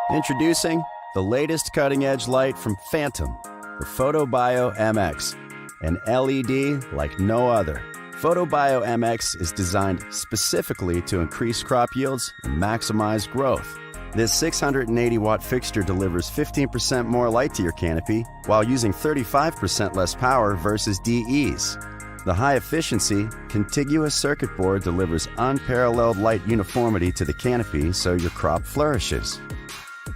Introducing the latest cutting-edge light from Phantom, the PhotoBio MX, an LED like no other. PhotoBio MX is designed specifically to increase crop yields and maximize growth. This 680-watt fixture delivers 15% more light to your canopy while using 35% less power versus DEs. The high-efficiency, contiguous circuit board delivers unparalleled light uniformity to the canopy so your crop flourishes.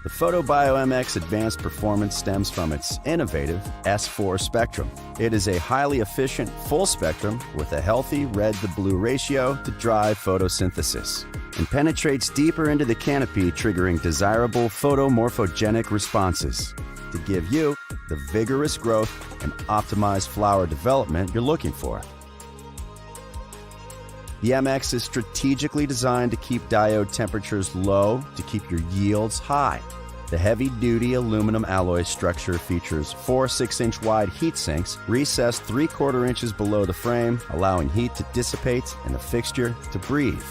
The PhotoBio MX advanced performance stems from its innovative S4 spectrum. It is a highly efficient full spectrum with a healthy red-to-blue ratio to drive photosynthesis and penetrates deeper into the canopy, triggering desirable photomorphogenic responses to give you the vigorous growth and optimized flower development you're looking for. The MX is strategically designed to keep diode temperatures low to keep your yields high. The heavy-duty aluminum alloy structure features 4 6-inch wide heat sinks recessed 3/4 inches below the frame, allowing heat to dissipate and the fixture to breathe.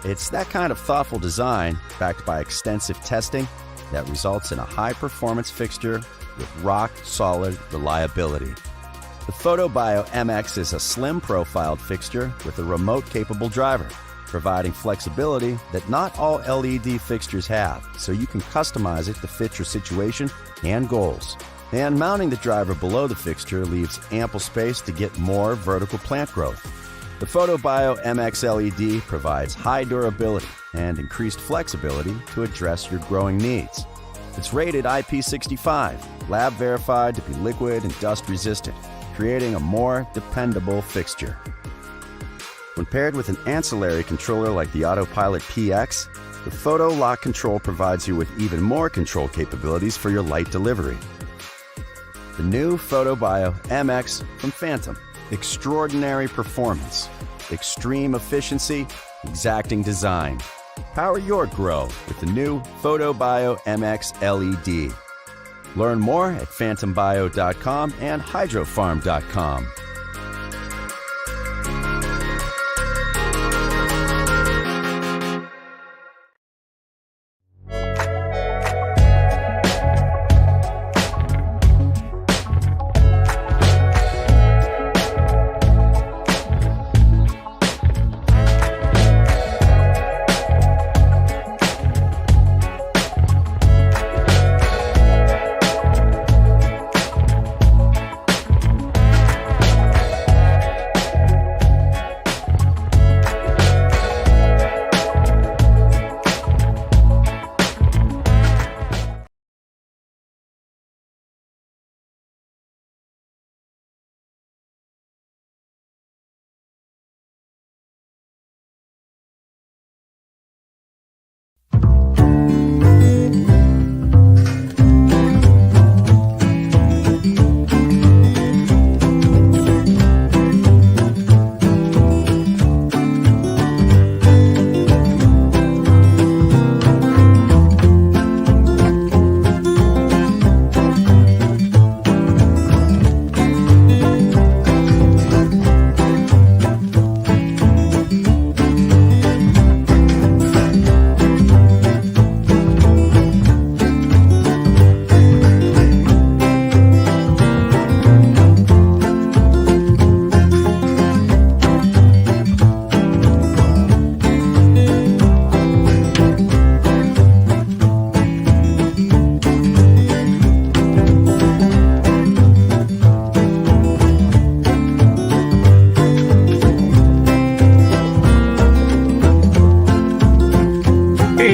It's that kind of thoughtful design, backed by extensive testing, that results in a high-performance fixture with rock-solid reliability. The PhotoBio MX is a slim-profiled fixture with a remote-capable driver, providing flexibility that not all LED fixtures have, so you can customize it to fit your situation and goals. And mounting the driver below the fixture leaves ample space to get more vertical plant growth. The PhotoBio MX LED provides high durability and increased flexibility to address your growing needs. It's rated IP65, lab verified to be liquid and dust resistant, creating a more dependable fixture. When paired with an ancillary controller like the Autopilot PX, the Photo Lock Control provides you with even more control capabilities for your light delivery. The new PhotoBio MX from Phantom. Extraordinary performance, extreme efficiency, exacting design. Power your grow with the new PhotoBio MX LED. Learn more at phantombio.com and hydrofarm.com.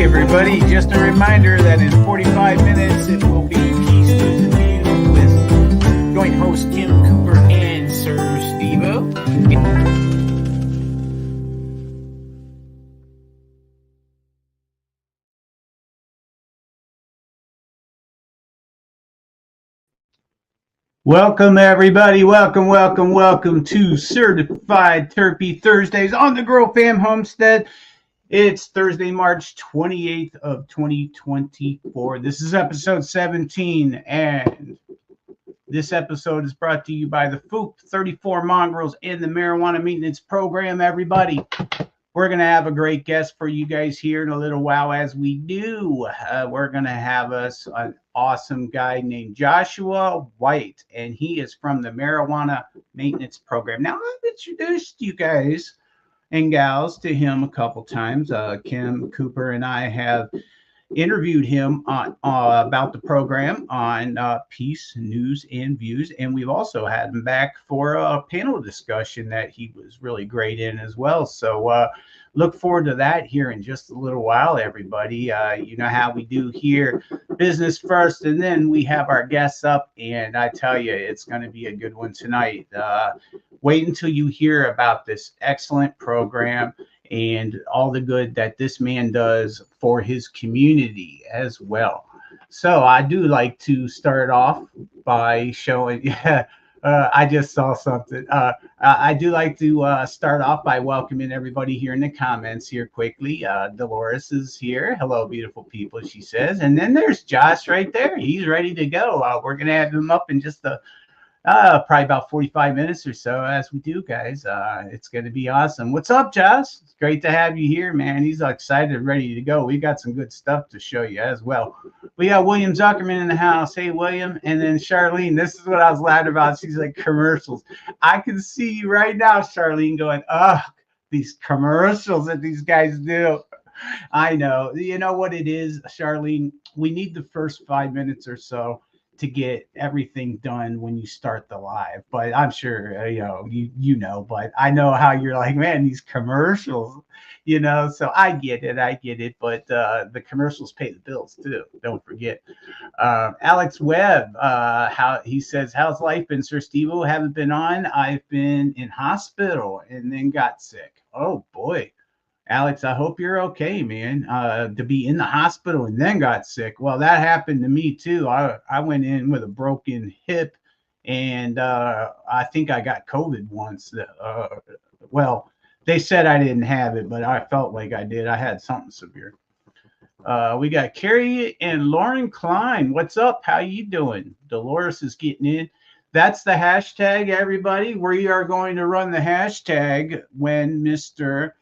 everybody. Just a reminder that in 45 minutes it will be Peace, News, and View with joint host Kim Cooper and Sir Steve-O. Welcome, everybody. Welcome to Certified Terpy Thursdays on the Grow Fam Homestead. It's Thursday, March 28th of 2024. This is episode 17, and this episode is brought to you by the FOOP, 34 Mongrels, and the Marijuana Maintenance Program, everybody. We're going to have a great guest for you guys here in a little while. As we do, we're going to have us an awesome guy named Joshua White, and he is from the Marijuana Maintenance Program. Now, I've introduced you guys and gals to him a couple times. Kim Cooper and I have interviewed him on about the program on Peace, News, and Views, and we've also had him back for a panel discussion that he was really great in as well. So look forward to that here in just a little while, everybody. You know how we do here, business first, and then we have our guests up, and I tell you, it's going to be a good one tonight. Wait until you hear about this excellent program and all the good that this man does for his community as well. So I do like to start off by showing, I just saw something. I do like to start off by welcoming everybody here in the comments here quickly. Dolores is here. Hello, beautiful people, she says. And then there's Josh right there. He's ready to go. We're going to have him up in just probably about 45 minutes or so as we do, guys. It's going to be awesome. What's up, Josh? It's great to have you here, man. He's excited and ready to go. We got some good stuff to show you as well. We got William Zuckerman in the house. Hey, William. And then Charlene. This is what I was laughing about. She's like, commercials. I can see you right now, Charlene, going, oh, these commercials that these guys do. I know. You know what it is, Charlene? We need the first 5 minutes or so to get everything done when you start the live, but I'm sure you know, but I know how you're like, man, these commercials, so I get it, but the commercials pay the bills too, don't forget. Alex Webb, how he says, how's life been, Sir Steve-O? Haven't been on. I've been in hospital and then got sick. Oh boy, Alex, I hope you're okay, man. To be in the hospital and then got sick. Well, that happened to me too. I went in with a broken hip, and I think I got COVID once. Well, they said I didn't have it, but I felt like I did. I had something severe. We got Carrie and Lauren Klein. What's up? How you doing? Dolores is getting in. That's the hashtag, everybody. We are going to run the hashtag when Mr.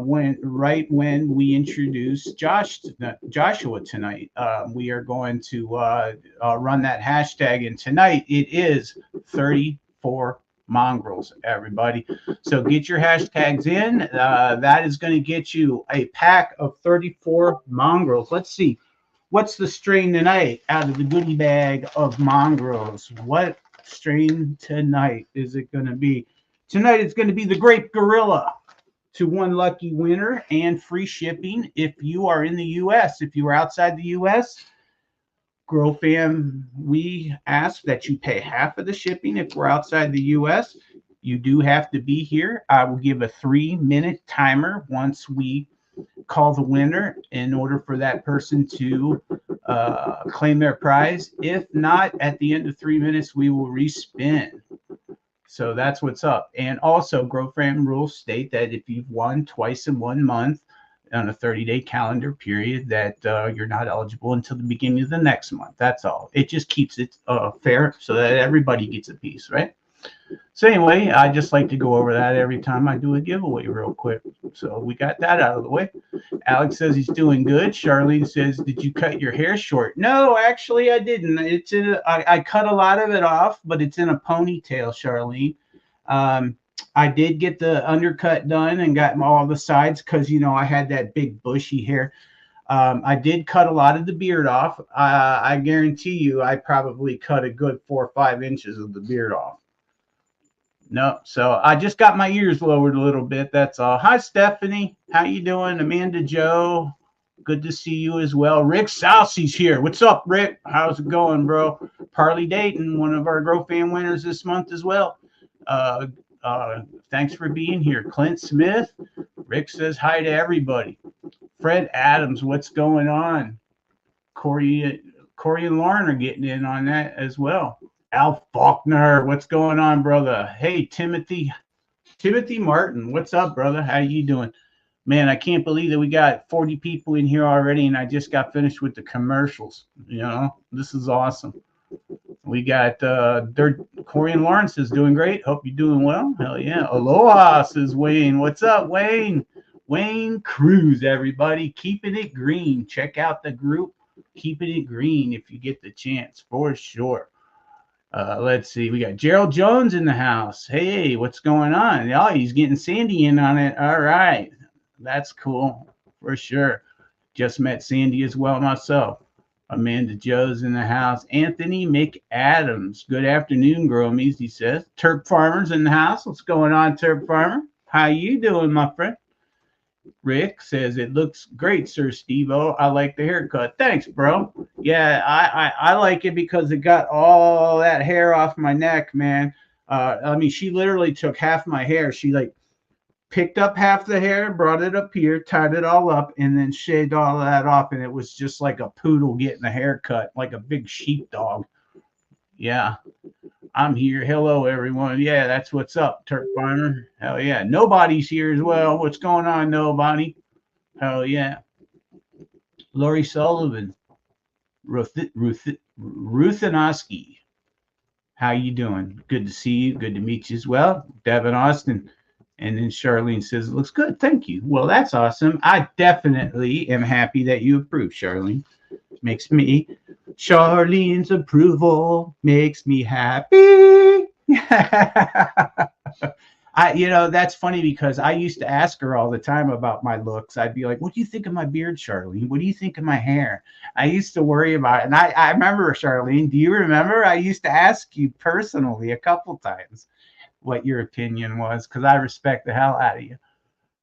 when we introduce Joshua tonight. We are going to run that hashtag, and tonight it is 34 mongrels, everybody. So get your hashtags in. That is going to get you a pack of 34 mongrels. Let's see. What's the strain tonight out of the goodie bag of mongrels? What strain tonight is it going to be? Tonight it's going to be the Grape Gorilla. To one lucky winner and free shipping if you are in the U.S. If you are outside the U.S., Grow Fam, we ask that you pay half of the shipping if we're outside the U.S. You do have to be here. I will give a 3-minute timer once we call the winner in order for that person to claim their prize. If not, at the end of 3 minutes, we will respin. So that's what's up. And also, Grow Fam rules state that if you've won twice in 1 month on a 30-day calendar period, that you're not eligible until the beginning of the next month. That's all. It just keeps it fair so that everybody gets a piece, right? So anyway, I just like to go over that every time I do a giveaway real quick. So we got that out of the way. Alex says he's doing good. Charlene says, did you cut your hair short? No, actually I didn't. I cut a lot of it off, but it's in a ponytail, Charlene. I did get the undercut done and got all the sides because, I had that big bushy hair. I did cut a lot of the beard off. I guarantee you I probably cut a good 4 or 5 inches of the beard off. No, so I just got my ears lowered a little bit. That's all. Hi, Stephanie. How you doing? Amanda Joe. Good to see you as well. Rick Salsey's here. What's up, Rick? How's it going, bro? Parley Dayton, one of our Grow Fan winners this month as well. Thanks for being here. Clint Smith. Rick says hi to everybody. Fred Adams, what's going on? Corey and Lauren are getting in on that as well. Al Faulkner, what's going on, brother? Hey, Timothy Martin, what's up, brother? How you doing? Man, I can't believe that we got 40 people in here already, and I just got finished with the commercials. You know, this is awesome. We got Corey and Lawrence is doing great. Hope you're doing well. Hell yeah. Aloha, says Wayne. What's up, Wayne? Wayne Cruz, everybody. Keeping it green. Check out the group. Keeping it green if you get the chance, for sure. Let's see. We got Gerald Jones in the house. Hey, what's going on? Oh, he's getting Sandy in on it. All right. That's cool, for sure. Just met Sandy as well myself. Amanda Joe's in the house. Anthony McAdams. Good afternoon, Gromies, he says. Terp Farmer's in the house. What's going on, Terp Farmer? How you doing, my friend? Rick says, it looks great, Sir Steve-O. I like the haircut. Thanks, bro. Yeah, I like it because it got all that hair off my neck, man. I mean, she literally took half my hair. She, like, picked up half the hair, brought it up here, tied it all up, and then shaved all that off, and it was just like a poodle getting a haircut, like a big sheepdog. Yeah, I'm here. Hello, everyone. Yeah, that's what's up, Turk Farmer. Hell yeah. Nobody's here as well. What's going on, nobody? Hell yeah. Lori Sullivan. Ruthanowski. How you doing? Good to see you. Good to meet you as well. Devin Austin. And then Charlene says, it looks good. Thank you. Well, that's awesome. I definitely am happy that you approve, Charlene. Charlene's approval makes me happy. That's funny because I used to ask her all the time about my looks. I'd be like, what do you think of my beard, Charlene? What do you think of my hair? I used to worry about it. And I remember, Charlene, do you remember? I used to ask you personally a couple times what your opinion was, because I respect the hell out of you.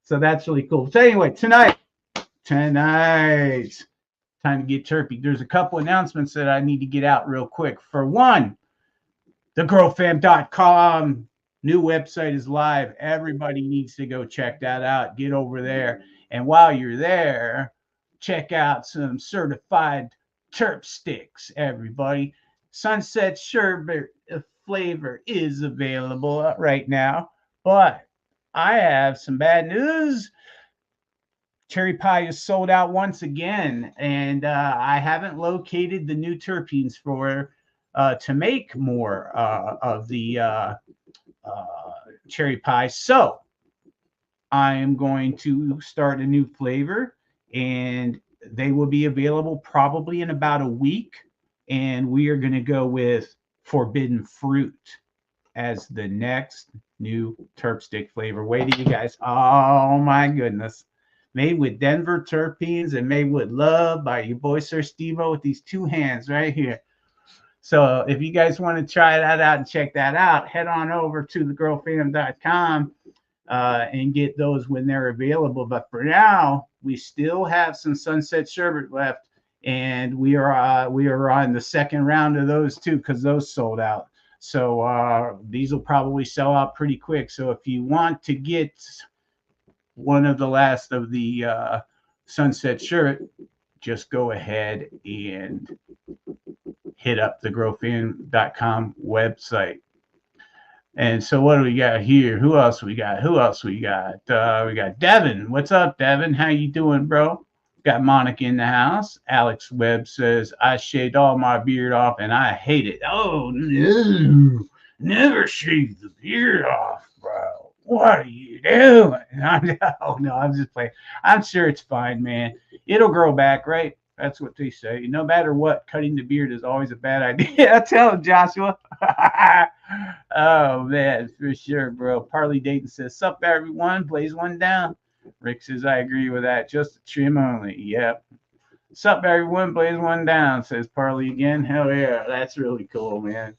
So that's really cool. So anyway, tonight, time to get Terpy. There's a couple announcements that I need to get out real quick. For one, thegrowfam.com new website is live. Everybody needs to go check that out. Get over there. And while you're there, check out some certified terp sticks, everybody. Sunset sherbet flavor is available right now, but I have some bad news. Cherry pie is sold out once again, and I haven't located the new terpenes for to make more of the cherry pie. So I am going to start a new flavor, and they will be available probably in about a week. And we are going to go with forbidden fruit as the next new terp stick flavor. Wait till you guys. Oh my goodness. Made with Denver terpenes and made with love by your boy Sir Steve-O with these two hands right here. So if you guys want to try that out and check that out, head on over to thegrowfam.com and get those when they're available. But for now, we still have some Sunset Sherbet left. And we are on the second round of those too, because those sold out. So these will probably sell out pretty quick. So if you want to get one of the last of the Sunset Sherbet, just go ahead and hit up the growfam.com website. And so what do we got here? Who else we got? We got Devin. What's up, Devin? How you doing, bro? Got Monica in the house. Alex Webb says, I shaved all my beard off and I hate it. Oh, no. Never shave the beard off, bro. What are you doing? I'm just playing. I'm sure it's fine, man. It'll grow back, right? That's what they say. No matter what, cutting the beard is always a bad idea. Tell him, Joshua. Oh, man, for sure, bro. Parley Dayton says, sup, everyone? Blaze one down. Rick says, I agree with that. Just a trim only. Yep. Sup, everyone? Blaze one down, says Parley again. Hell yeah. That's really cool, man.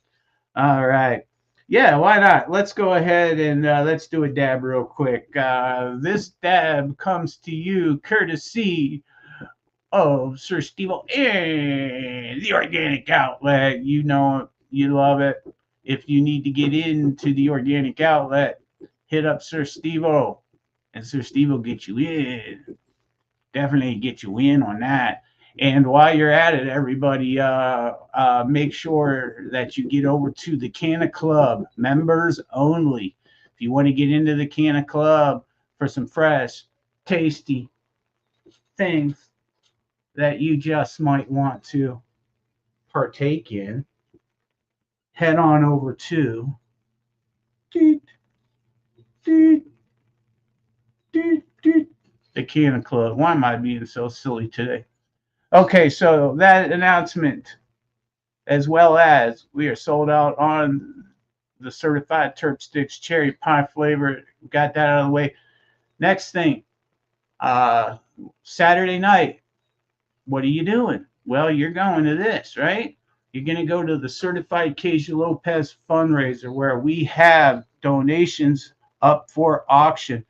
All right. Yeah, why not? Let's go ahead and let's do a dab real quick. This dab comes to you courtesy of Sir Steve-O and the Organic Outlet. You know, you love it. If you need to get into the Organic Outlet, hit up Sir Steve-O. And Sir Steve will get you in. Definitely get you in on that. And while you're at it, everybody, make sure that you get over to the Canna Club, members only. If you want to get into the Canna Club for some fresh, tasty things that you just might want to partake in, head on over to doot, doot, doot, doot, the Canna Club. Why am I being so silly today? Okay, so that announcement, as well as we are sold out on the certified Terp sticks, cherry pie flavor. Got that out of the way. Next thing, Saturday night, what are you doing? Well, you're going to this, right? You're going to go to the Certified Keisha Lopez fundraiser, where we have donations up for auction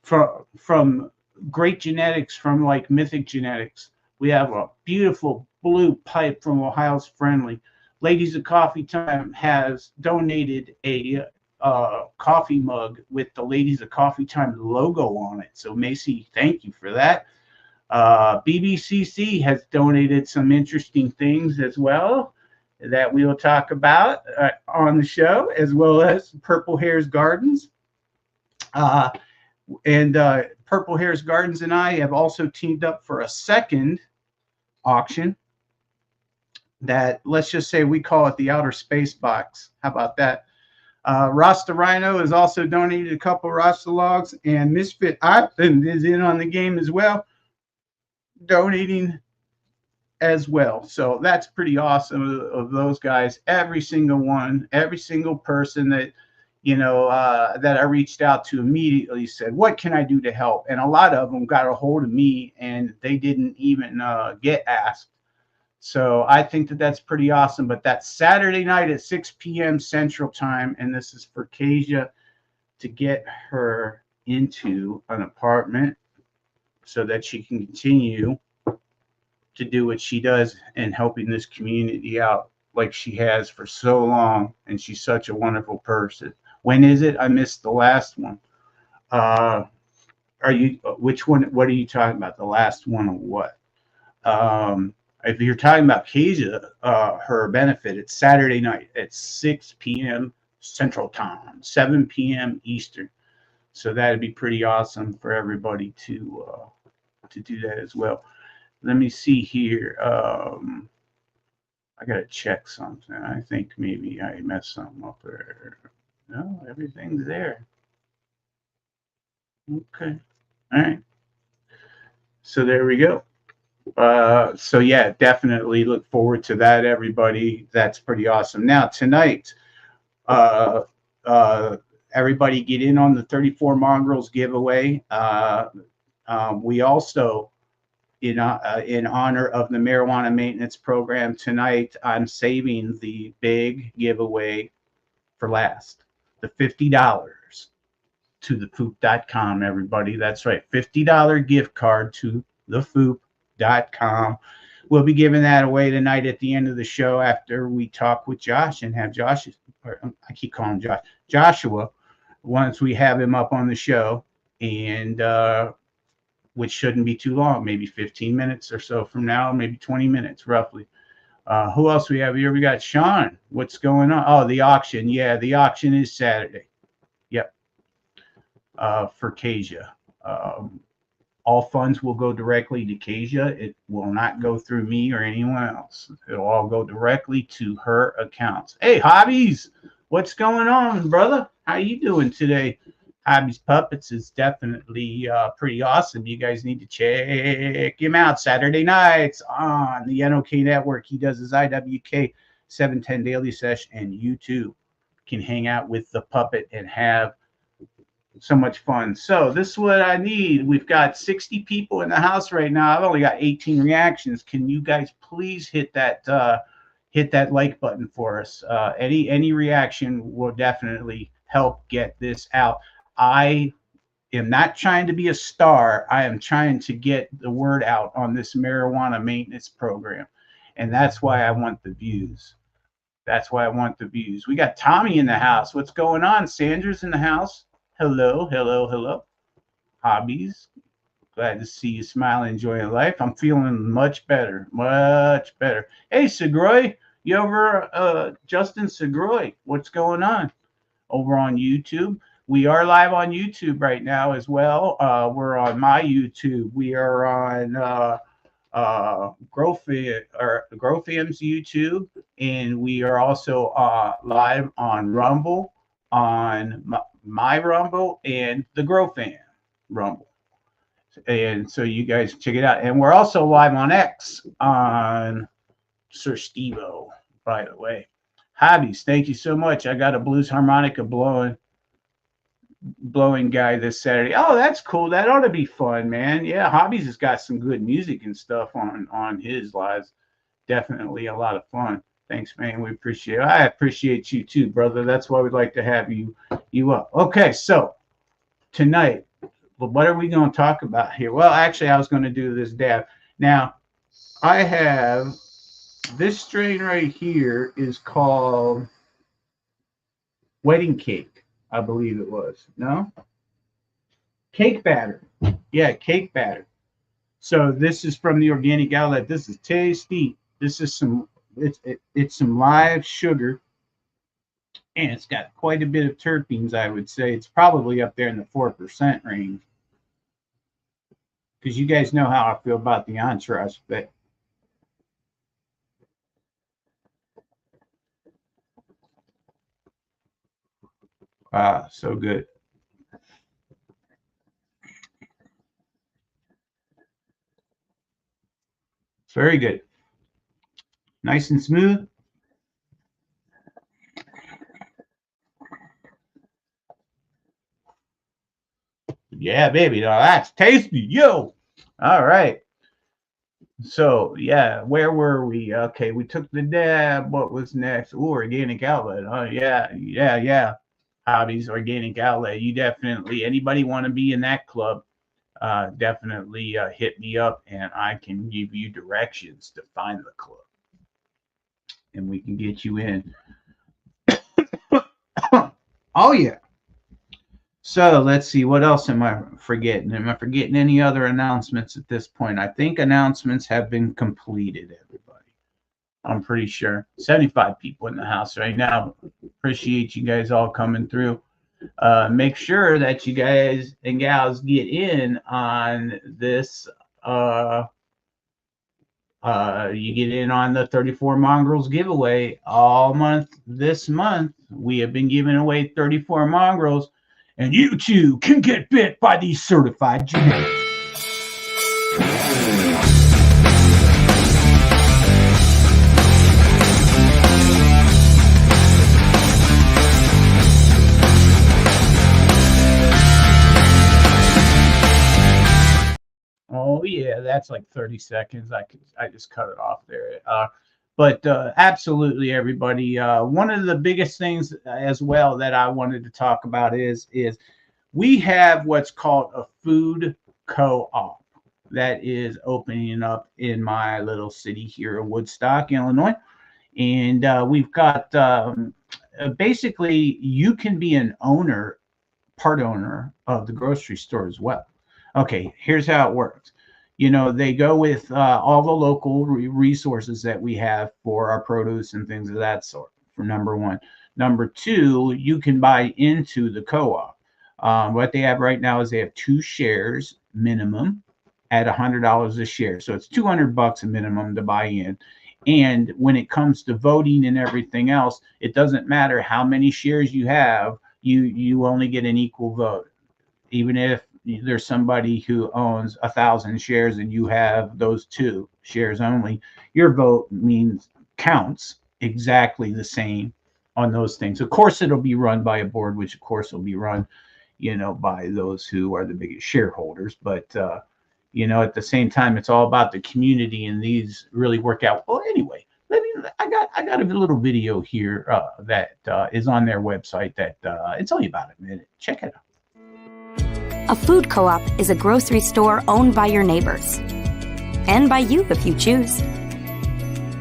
from great genetics, from like Mythic Genetics. We have a beautiful blue pipe from Ohio's Friendly. Ladies of Coffee Time has donated a coffee mug with the Ladies of Coffee Time logo on it. So Macy, thank you for that. BBCC has donated some interesting things as well that we will talk about on the show, as well as Purple Hair's Gardens. Purple Hair's Gardens and I have also teamed up for a second auction that, let's just say, we call it the Outer Space Box. How about that? Rasta Rhino has also donated a couple Rasta logs, and Misfit Island is in on the game as well, donating as well. So that's pretty awesome of those guys. Every single one, every single person that that I reached out to immediately said, what can I do to help? And a lot of them got a hold of me and they didn't even get asked. So I think that that's pretty awesome. But that's Saturday night at 6 p.m. Central Time. And this is for Keisha to get her into an apartment so that she can continue to do what she does and helping this community out like she has for so long. And she's such a wonderful person. When is it? I missed the last one. Which one? What are you talking about? The last one of what? If you're talking about Keisha, her benefit, it's Saturday night at 6 p.m. Central Time, 7 p.m. Eastern. So that'd be pretty awesome for everybody to do that as well. Let me see here. I gotta check something. I think maybe I messed something up there. No, everything's there. Okay. All right. So there we go. So yeah, definitely look forward to that, everybody. That's pretty awesome. Now tonight, everybody get in on the 34 Mongrels giveaway. We also, in honor of the marijuana maintenance program tonight, I'm saving the big giveaway for last. The $50 to the FOOP.com, everybody. That's right. $50 gift card to the FOOP.com. We'll be giving that away tonight at the end of the show after we talk with Josh and have Josh, I keep calling him Joshua, once we have him up on the show, and which shouldn't be too long, maybe 15 minutes or so from now, maybe 20 minutes roughly. Who else we have here? We got Sean. What's going on? Oh, the auction. Yeah, the auction is Saturday. Yep. For Keisha. All funds will go directly to Keisha. It will not go through me or anyone else. It'll all go directly to her accounts. Hey, Hobbies. What's going on, brother? How you doing today? Hobbies Puppets is definitely pretty awesome. You guys need to check him out Saturday nights on the NOK Network. He does his IWK 710 Daily Sesh, and you too can hang out with the puppet and have so much fun. So this is what I need. We've got 60 people in the house right now. I've only got 18 reactions. Can you guys please hit that like button for us? Any reaction will definitely help get this out. I am not trying to be a star. I am trying to get the word out on this marijuana maintenance program. And that's why I want the views. That's why I want the views. We got Tommy in the house. What's going on? Sandra's in the house. Hello, hello, hello. Hobbies. Glad to see you smiling, enjoying life. I'm feeling much better, much better. Hey, Segroy, you over, Justin Segroy, what's going on over on YouTube? We are live on YouTube right now as well. We're on my YouTube. We are on GrowFam's YouTube, and we are also live on Rumble, on my Rumble, and the GrowFam Rumble. And so you guys check it out. And we're also live on X on Sir Stevo, by the way. Hobbies, thank you so much. I got a blues harmonica blowing guy this Saturday. Oh, that's cool. That ought to be fun, man. Yeah, Hobbies has got some good music and stuff on his lives. Definitely a lot of fun. Thanks, man. We appreciate it. I appreciate you too, brother. That's why we'd like to have you up. Okay, so tonight, what are we going to talk about here? Well, actually, I was going to do this dab. Now, I have this strain right here is called Wedding Cake, I believe it was. No? Cake Batter. Yeah, Cake Batter. So this is from the Organic Outlet. This is tasty. This is it's some live sugar, and it's got quite a bit of terpenes, I would say. It's probably up there in the 4% range. Because you guys know how I feel about the entourage, but so good. It's very good. Nice and smooth. Yeah, baby. Now that's tasty. Yo. All right. So, yeah, where were we? Okay, we took the dab. What was next? Ooh, Organic Outlet. Oh, yeah. Hobbies, Organic Outlet. You definitely, anybody want to be in that club, definitely hit me up, and I can give you directions to find the club. And we can get you in. Oh, yeah. So let's see, what else am I forgetting? Am I forgetting any other announcements at this point? I think announcements have been completed, everybody. I'm pretty sure. 75 people in the house right now. Appreciate you guys all coming through. Make sure that you guys and gals get in on this. You get in on the 34 Mongrels giveaway all month. This month, we have been giving away 34 Mongrels. And you too can get bit by these certified genetics. Oh yeah, that's like 30 seconds. I just cut it off there. But absolutely, everybody. One of the biggest things as well that I wanted to talk about is we have what's called a food co-op that is opening up in my little city here in Woodstock, Illinois. And we've got basically you can be an owner, part owner of the grocery store as well. Okay, here's how it works. You know, they go with all the local resources that we have for our produce and things of that sort, for number one. Number two, you can buy into the co-op. What they have right now is they have 2 shares minimum at $100 a share. So it's $200 a minimum to buy in. And when it comes to voting and everything else, it doesn't matter how many shares you have, you only get an equal vote. Even if there's somebody who owns 1,000 shares and you have those 2 shares only, your vote counts exactly the same on those things. Of course, it'll be run by a board, which of course will be run, you know, by those who are the biggest shareholders. But, you know, at the same time, it's all about the community, and these really work out. Well, anyway, I got a little video here that is on their website that it's only about a minute. Check it out. A food co-op is a grocery store owned by your neighbors. And by you if you choose.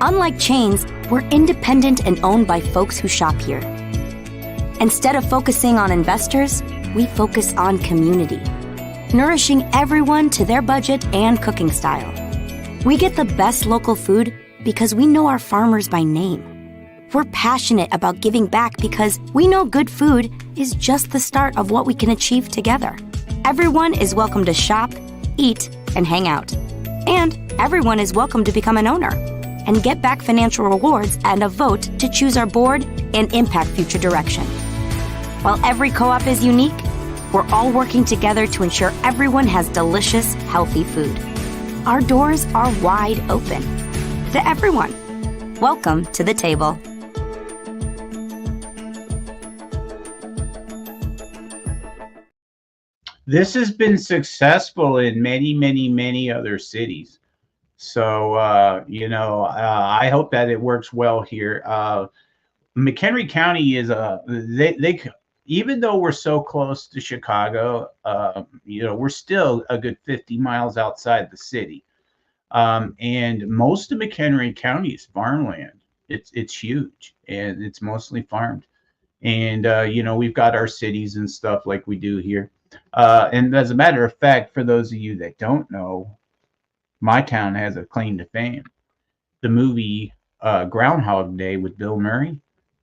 Unlike chains, we're independent and owned by folks who shop here. Instead of focusing on investors, we focus on community. nourishing everyone to their budget and cooking style. We get the best local food because we know our farmers by name. We're passionate about giving back because we know good food is just the start of what we can achieve together. Everyone is welcome to shop, eat, and hang out. And everyone is welcome to become an owner and get back financial rewards and a vote to choose our board and impact future direction. While every co-op is unique, we're all working together to ensure everyone has delicious, healthy food. Our doors are wide open to everyone. Welcome to the table. This has been successful in many, many, many other cities. So, I hope that it works well here. McHenry County is they even though we're so close to Chicago, we're still a good 50 miles outside the city. And most of McHenry County is farmland. It's huge, and it's mostly farmed. And, we've got our cities and stuff like we do here. And as a matter of fact, for those of you that don't know, my town has a claim to fame. The movie Groundhog Day with Bill Murray,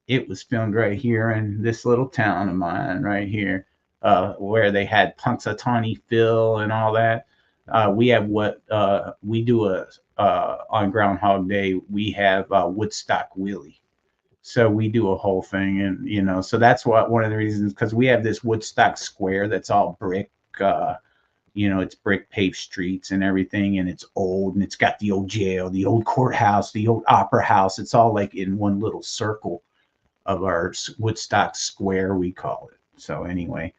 it was filmed right here in this little town of mine right here, where they had Punxsutawney Phil and all that. We have what we do on Groundhog Day. We have Woodstock Willie. So we do a whole thing, and so that's one of the reasons, because we have this Woodstock Square that's all brick. It's brick paved streets and everything, and it's old, and it's got the old jail, the old courthouse, the old opera house. It's all like in one little circle of our Woodstock Square, we call it. So anyway,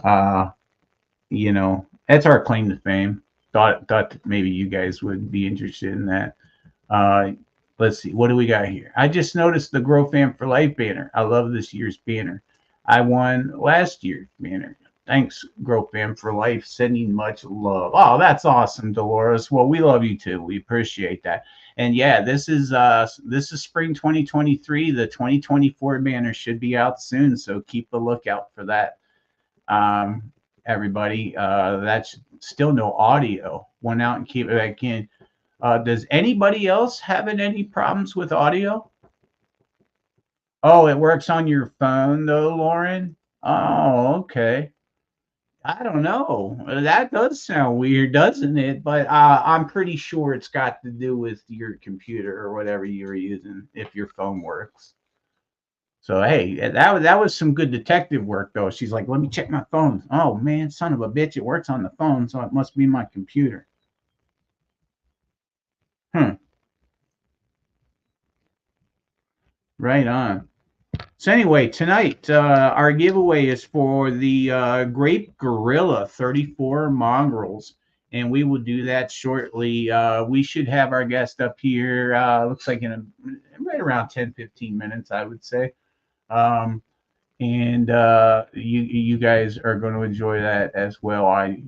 that's our claim to fame. Thought that maybe you guys would be interested in that. Let's see, what do we got here? I just noticed the Grow Fam for Life banner. I love this year's banner. I won last year's banner. Thanks, Grow Fam for Life. Sending much love. Oh, that's awesome, Dolores. Well, we love you too. We appreciate that. And yeah, this is spring 2023. The 2024 banner should be out soon, so keep a lookout for that. Everybody, that's still no audio. Went out and keep it back in. Does anybody else having any problems with audio? Oh, it works on your phone though, Lauren? Oh, okay. I don't know. That does sound weird, doesn't it? But I'm pretty sure it's got to do with your computer or whatever you're using, if your phone works. So, hey, that was some good detective work, though. She's like, let me check my phone. Oh, man, son of a bitch, it works on the phone, so it must be my computer. Right on. So anyway, tonight our giveaway is for the Grape Gorilla 34 Mongrels, and we will do that shortly. We should have our guest up here, looks like right around 10-15 minutes, I would say. And you guys are going to enjoy that as well, I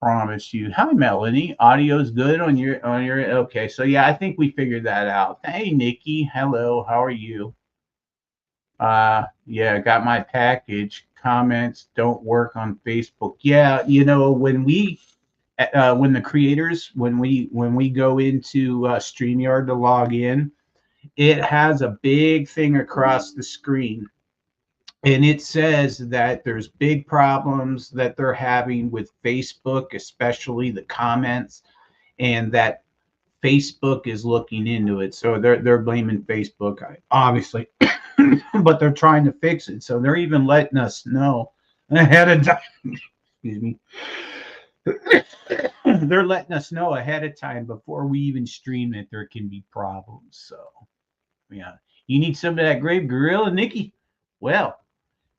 promise you. Hi, Melanie. Audio's good on your okay. So yeah, I think we figured that out. Hey, Nikki. Hello. How are you? Yeah, got my package. Comments don't work on Facebook. Yeah, when the creators, when we go into StreamYard to log in, it has a big thing across the screen. And it says that there's big problems that they're having with Facebook, especially the comments, and that Facebook is looking into it. So they're blaming Facebook, obviously, but they're trying to fix it. So they're even letting us know ahead of time. Excuse me. They're letting us know ahead of time before we even stream that there can be problems. So yeah, you need some of that Grape Gorilla, Nikki? Well,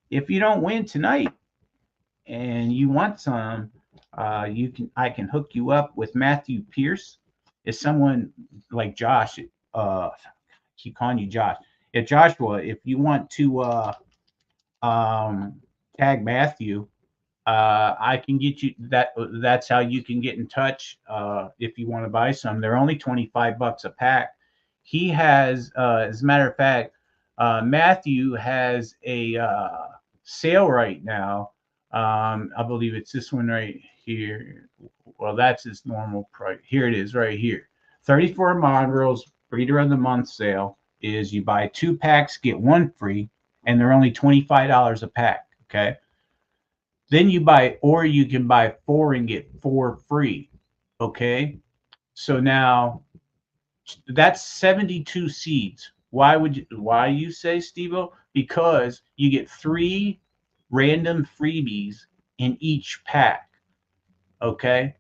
if you don't win tonight and you want some, I can hook you up with Matthew Pierce. Is someone like Josh? Keep calling you Josh. If Joshua, if you want to tag Matthew, I can get you that. That's how you can get in touch if you want to buy some. They're only $25 a pack. He has, as a matter of fact, Matthew has a sale right now I believe it's this one right here. Well, that's its normal price. Here it is right here. 34 Mongrels Breeder of the Month sale is you buy 2 packs, get 1 free, and they're only $25 a pack. Okay. Then you buy, or you can buy 4 and get 4 free. Okay. So now that's 72 seeds. Why you say, Steve-O? Because you get 3 random freebies in each pack. Okay.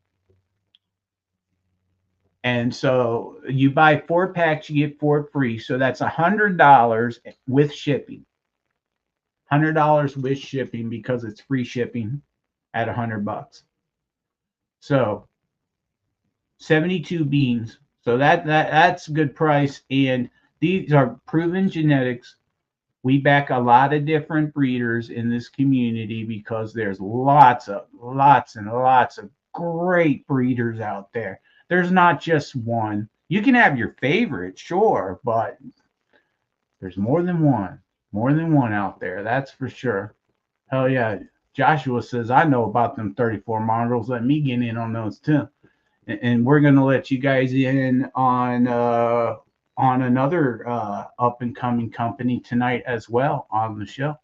And so you buy 4 packs, you get 4 free. So that's $100 with shipping. $100 with shipping because it's free shipping at $100. So 72 beans. So that's a good price. And these are proven genetics. We back a lot of different breeders in this community because there's lots and lots of great breeders out there. There's not just one. You can have your favorite, sure, but there's more than one out there. That's for sure. Hell yeah. Joshua says, I know about them 34 Mongrels. Let me get in on those too. And we're going to let you guys in on another up and coming company tonight as well on the show.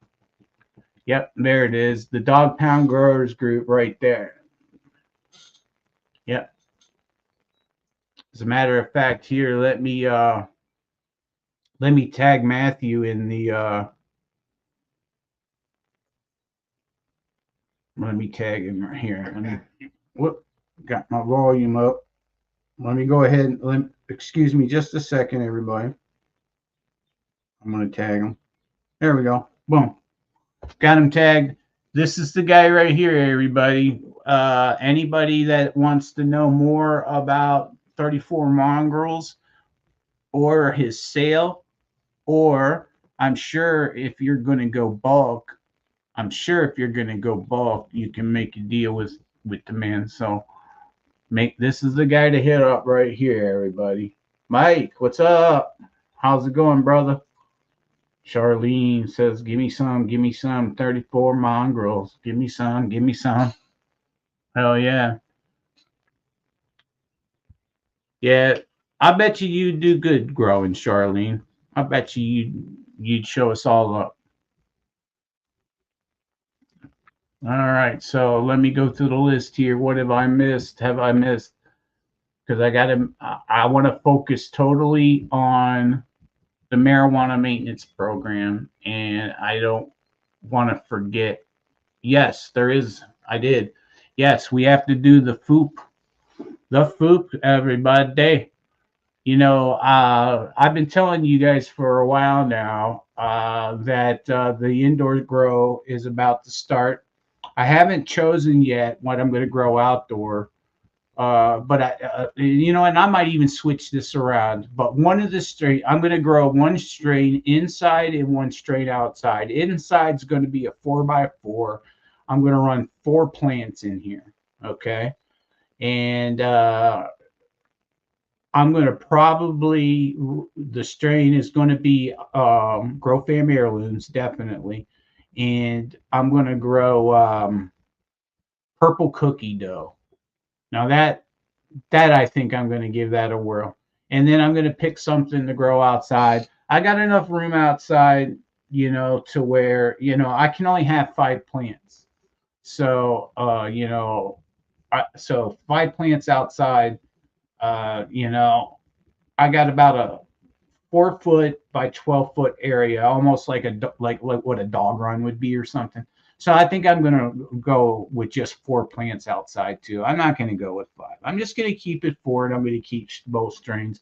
Yep, there it is. The Dog Pound Growers Group right there. Yep. As a matter of fact, here, let me tag Matthew in the let me tag him right here. Whoop, got my volume up. Let me go ahead and excuse me just a second, everybody. I'm going to tag him. There we go. Boom. Got him tagged. This is the guy right here, everybody. Anybody that wants to know more about 34 Mongrels or his sale, or I'm sure if you're going to go bulk, you can make a deal with the man. So this is the guy to hit up right here, everybody. Mike, what's up? How's it going, brother? Charlene says, give me some 34 Mongrels. Give me some. Hell yeah. Yeah, I bet you'd do good growing, Charlene. I bet you'd show us all up. All right, so let me go through the list here. What have I missed? Because I want to focus totally on the marijuana maintenance program, and I don't want to forget. Yes, I did. Yes, we have to do the FOOP. The FOOP, everybody. You know, I've been telling you guys for a while now that the indoor grow is about to start. I haven't chosen yet what I'm going to grow outdoor, but and I might even switch this around. But one of the strain, I'm going to grow one strain inside and one strain outside. Inside's going to be a 4x4. I'm going to run 4 plants in here, okay? And I'm going to the strain is going to be Grow Fam Heirlooms, definitely. And I'm going to grow purple cookie dough. Now that I think I'm going to give that a whirl. And then I'm going to pick something to grow outside. I got enough room outside, to where, I can only have 5 plants. So, so 5 plants outside, I got about a 4-foot by 12-foot area, almost like what a dog run would be or something. So I think I'm going to go with just 4 plants outside too. I'm not going to go with 5. I'm just going to keep it 4, and I'm going to keep both strains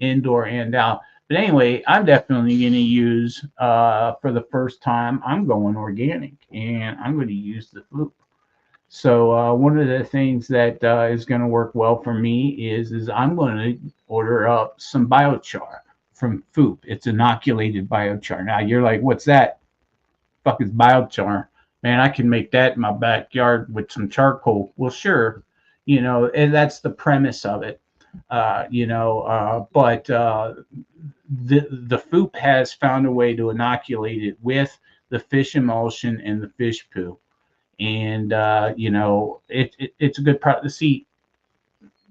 indoor and out. But anyway, I'm definitely going to use, for the first time, I'm going organic, and I'm going to use the FOOP. So one of the things that is going to work well for me is I'm going to order up some biochar from FOOP. It's inoculated biochar. Now you're like, what's that? Fuck is biochar? Man, I can make that in my backyard with some charcoal. Well, sure, and that's the premise of it. But the FOOP has found a way to inoculate it with the fish emulsion and the fish poo. And it's a good product to see.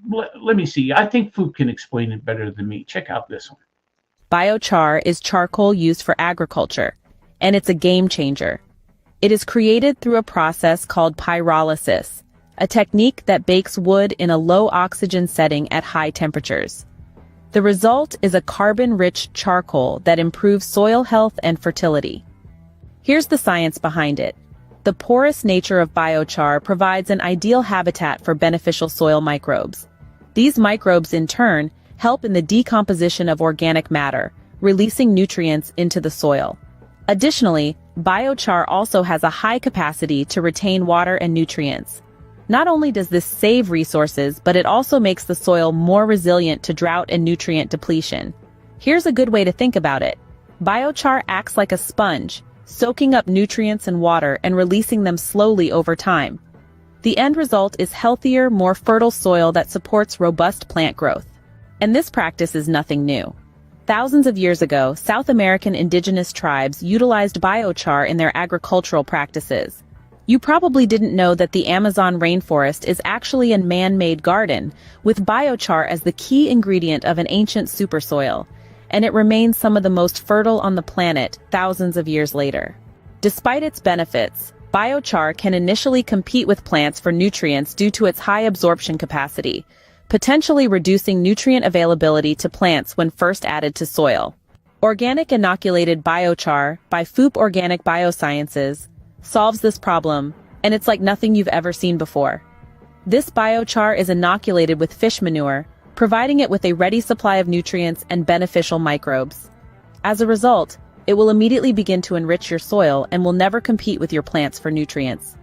Let me see. I think FOOP can explain it better than me. Check out this one. Biochar is charcoal used for agriculture, and it's a game changer. It is created through a process called pyrolysis, a technique that bakes wood in a low oxygen setting at high temperatures. The result is a carbon-rich charcoal that improves soil health and fertility. Here's the science behind it. The porous nature of biochar provides an ideal habitat for beneficial soil microbes. These microbes, in turn, help in the decomposition of organic matter, releasing nutrients into the soil. Additionally, biochar also has a high capacity to retain water and nutrients. Not only does this save resources, but it also makes the soil more resilient to drought and nutrient depletion. Here's a good way to think about it. Biochar acts like a sponge, soaking up nutrients and water and releasing them slowly over time. The end result is healthier, more fertile soil that supports robust plant growth. And this practice is nothing new. Thousands of years ago, South American indigenous tribes utilized biochar in their agricultural practices. You probably didn't know that the Amazon rainforest is actually a man-made garden, with biochar as the key ingredient of an ancient supersoil, and it remains some of the most fertile on the planet thousands of years later. Despite its benefits, biochar can initially compete with plants for nutrients due to its high absorption capacity, potentially reducing nutrient availability to plants when first added to soil. Organic inoculated biochar by FOOP Organic Biosciences solves this problem, and it's like nothing you've ever seen before. This biochar is inoculated with fish manure, providing it with a ready supply of nutrients and beneficial microbes. As a result, it will immediately begin to enrich your soil and will never compete with your plants for nutrients.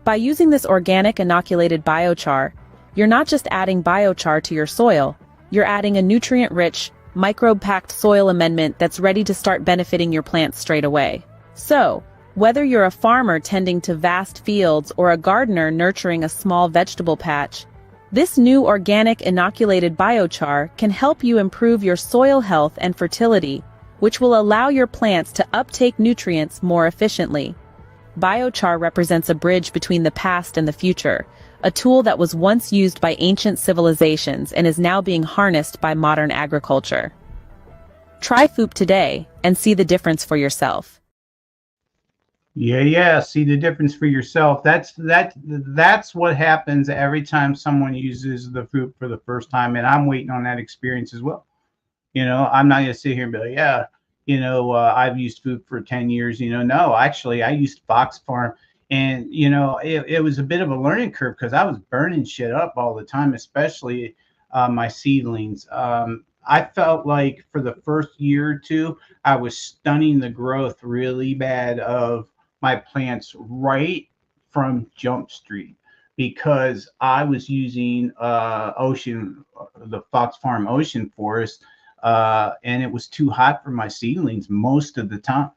By using this organic inoculated biochar, you're not just adding biochar to your soil, you're adding a nutrient-rich, microbe-packed soil amendment that's ready to start benefiting your plants straight away. So, whether you're a farmer tending to vast fields or a gardener nurturing a small vegetable patch, this new organic inoculated biochar can help you improve your soil health and fertility, which will allow your plants to uptake nutrients more efficiently. Biochar represents a bridge between the past and the future, a tool that was once used by ancient civilizations and is now being harnessed by modern agriculture. Try FOOP today and see the difference for yourself. Yeah. See the difference for yourself. That's what happens every time someone uses the FOOP for the first time, and I'm waiting on that experience as well. I'm not gonna sit here and be like, yeah, I've used FOOP for 10 years. No, actually, I used Fox Farm, and it was a bit of a learning curve because I was burning shit up all the time, especially my seedlings. I felt like for the first year or two, I was stunning the growth really bad of my plants right from Jump Street because I was using the Fox Farm Ocean Forest, and it was too hot for my seedlings most of the time.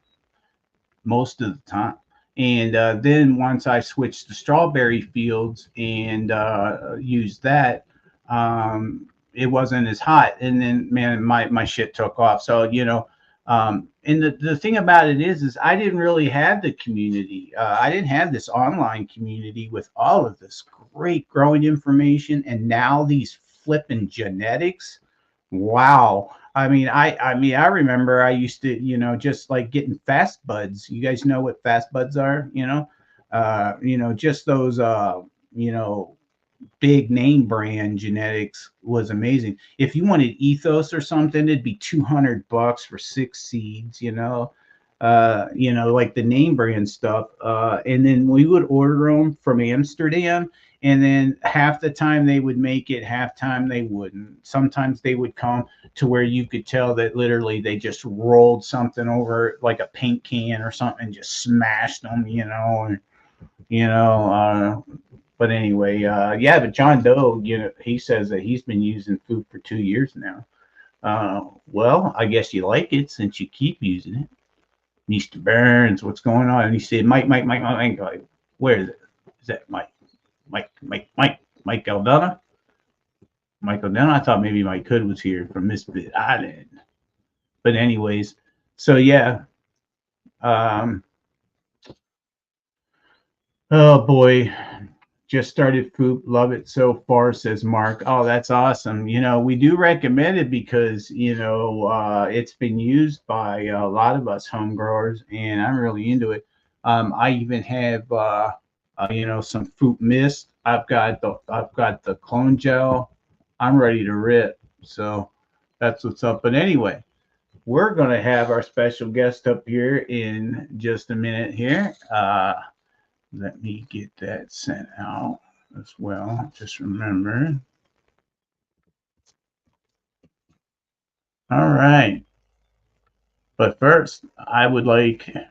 And then once I switched to strawberry fields and used that, it wasn't as hot. And then, man, my shit took off. So, and the thing about it is I didn't really have the community. I didn't have this online community with all of this great growing information. And now these flipping genetics. Wow. I remember I used to, just like getting fast buds. You guys know what fast buds are, just those, big name brand genetics was amazing. If you wanted ethos or something, it'd be $200 for 6 seeds, like the name brand stuff. And then we would order them from Amsterdam, and then half the time they would make it, half time they wouldn't. Sometimes they would come to where you could tell that literally they just rolled something over like a paint can or something, and just smashed them, but anyway, but John Doe, he says that he's been using FOOP for 2 years now. Well, I guess you like it since you keep using it. Mr. Burns, what's going on? And he said, Mike. Where is it? Is that Mike Aldana? Mike Aldana? I thought maybe Mike Hood was here from Misfit Island. But anyways, so yeah. Oh boy, just started FOOP. Love it so far, says Mark. Oh, that's awesome. We do recommend it because, it's been used by a lot of us home growers, and I'm really into it. I even have, some FOOP mist. I've got the clone gel. I'm ready to rip. So that's what's up. But anyway, we're going to have our special guest up here in just a minute here. Let me get that sent out as well. Just remember. All right. But first, I would like, it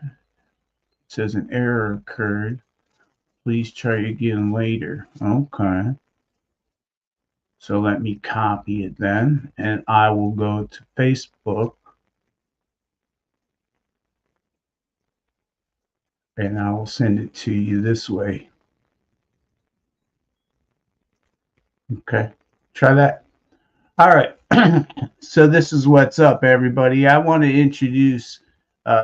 says an error occurred. Please try again later. Okay. So let me copy it then, and I will go to Facebook. And I will send it to you this way. Okay. Try that. All right. So this is what's up, everybody. I want to introduce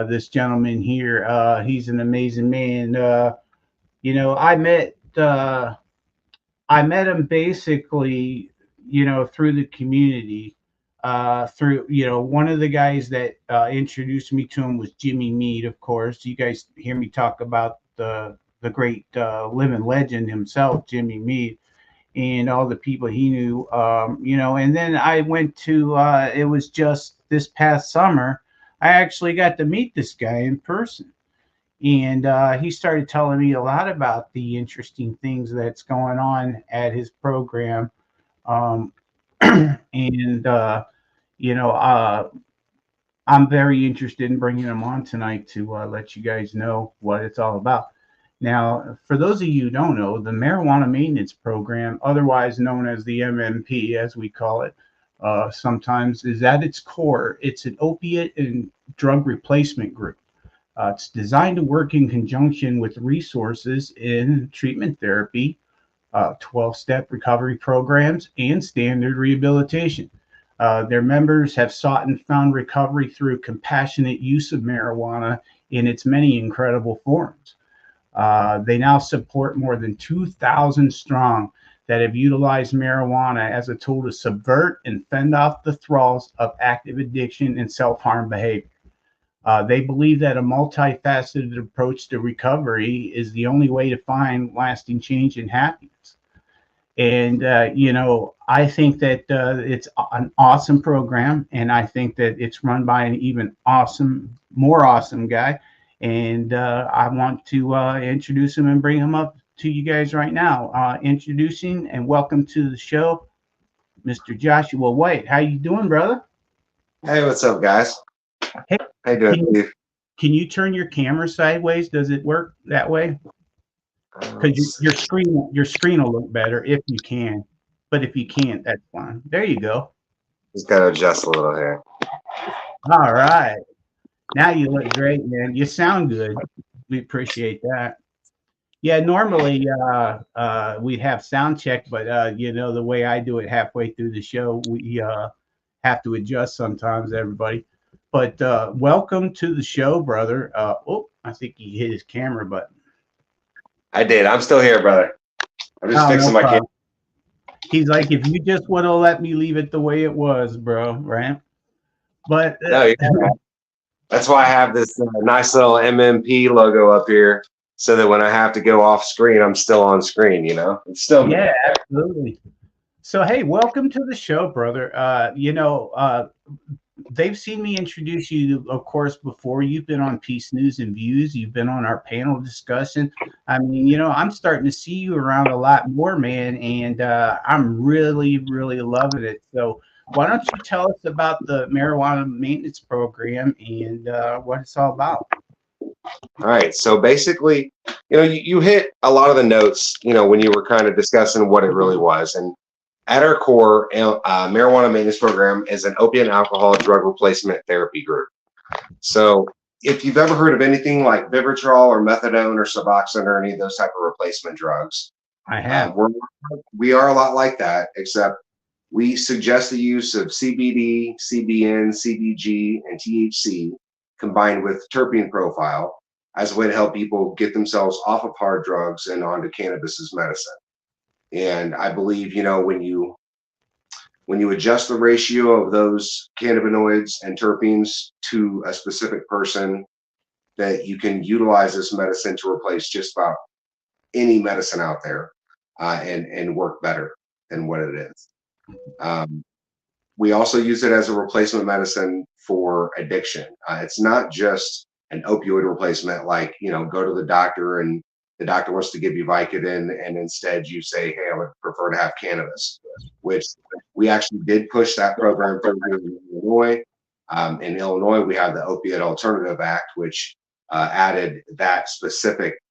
this gentleman here. He's an amazing man. I met him basically, through the community. Through one of the guys that introduced me to him was Jimmy Mead. Of course, you guys hear me talk about the great living legend himself, Jimmy Mead, and all the people he knew. And then I went to, it was just this past summer, I actually got to meet this guy in person. And he started telling me a lot about the interesting things that's going on at his program. And, I'm very interested in bringing him on tonight to let you guys know what it's all about. Now, for those of you who don't know, the Marijuana Maintenance Program, otherwise known as the MMP, as we call it, sometimes, is at its core, it's an opiate and drug replacement group. It's designed to work in conjunction with resources in treatment therapy, 12-step recovery programs, and standard rehabilitation. Their members have sought and found recovery through compassionate use of marijuana in its many incredible forms. They now support more than 2,000 strong that have utilized marijuana as a tool to subvert and fend off the thralls of active addiction and self-harm behavior. They believe that a multifaceted approach to recovery is the only way to find lasting change and happiness. And, I think that it's an awesome program, and I think that it's run by an even more awesome guy. And I want to introduce him and bring him up to you guys right now. Introducing and welcome to the show, Mr. Joshua White. How you doing, brother? Hey, what's up, guys? Hey, how you doing, Steve? Can you turn your camera sideways? Does it work that way? Because your screen will look better if you can, but if you can't, that's fine. There you go. Just gotta adjust a little here. All right, now you look great, man. You sound good. We appreciate that. Yeah, normally we'd have sound check, but the way I do it halfway through the show, we have to adjust sometimes, everybody. But welcome to the show, brother. I think he hit his camera button. I did. I'm still here, brother. I'm just fixing my camera. He's like, if you just would have let me leave it the way it was, bro, right? But no, yeah. That's why I have this nice little MMP logo up here, so that when I have to go off screen, I'm still on screen. It's still me. Yeah, absolutely. So hey, welcome to the show, brother. They've seen me introduce you, of course, before. You've been on Peace News and Views. You've been on our panel discussion. I mean, I'm starting to see you around a lot more, man, and I'm really, really loving it. So why don't you tell us about the Marijuana Maintenance Program and what it's all about? All right. So basically, you hit a lot of the notes, when you were kind of discussing what it really was. And at our core, Marijuana Maintenance Program is an opiate and alcohol drug replacement therapy group. So if you've ever heard of anything like Vivitrol or methadone or Suboxone or any of those type of replacement drugs, I have. We are a lot like that, except we suggest the use of CBD, CBN, CBG, and THC combined with terpene profile as a way to help people get themselves off of hard drugs and onto cannabis as medicine. And I believe, when you adjust the ratio of those cannabinoids and terpenes to a specific person, that you can utilize this medicine to replace just about any medicine out there, and work better than what it is. We also use it as a replacement medicine for addiction. It's not just an opioid replacement, like, go to the doctor and the doctor wants to give you Vicodin, and instead you say, hey, I would prefer to have cannabis, which we actually did push that program through here in Illinois. In Illinois, we have the Opioid Alternative Act, which added that specific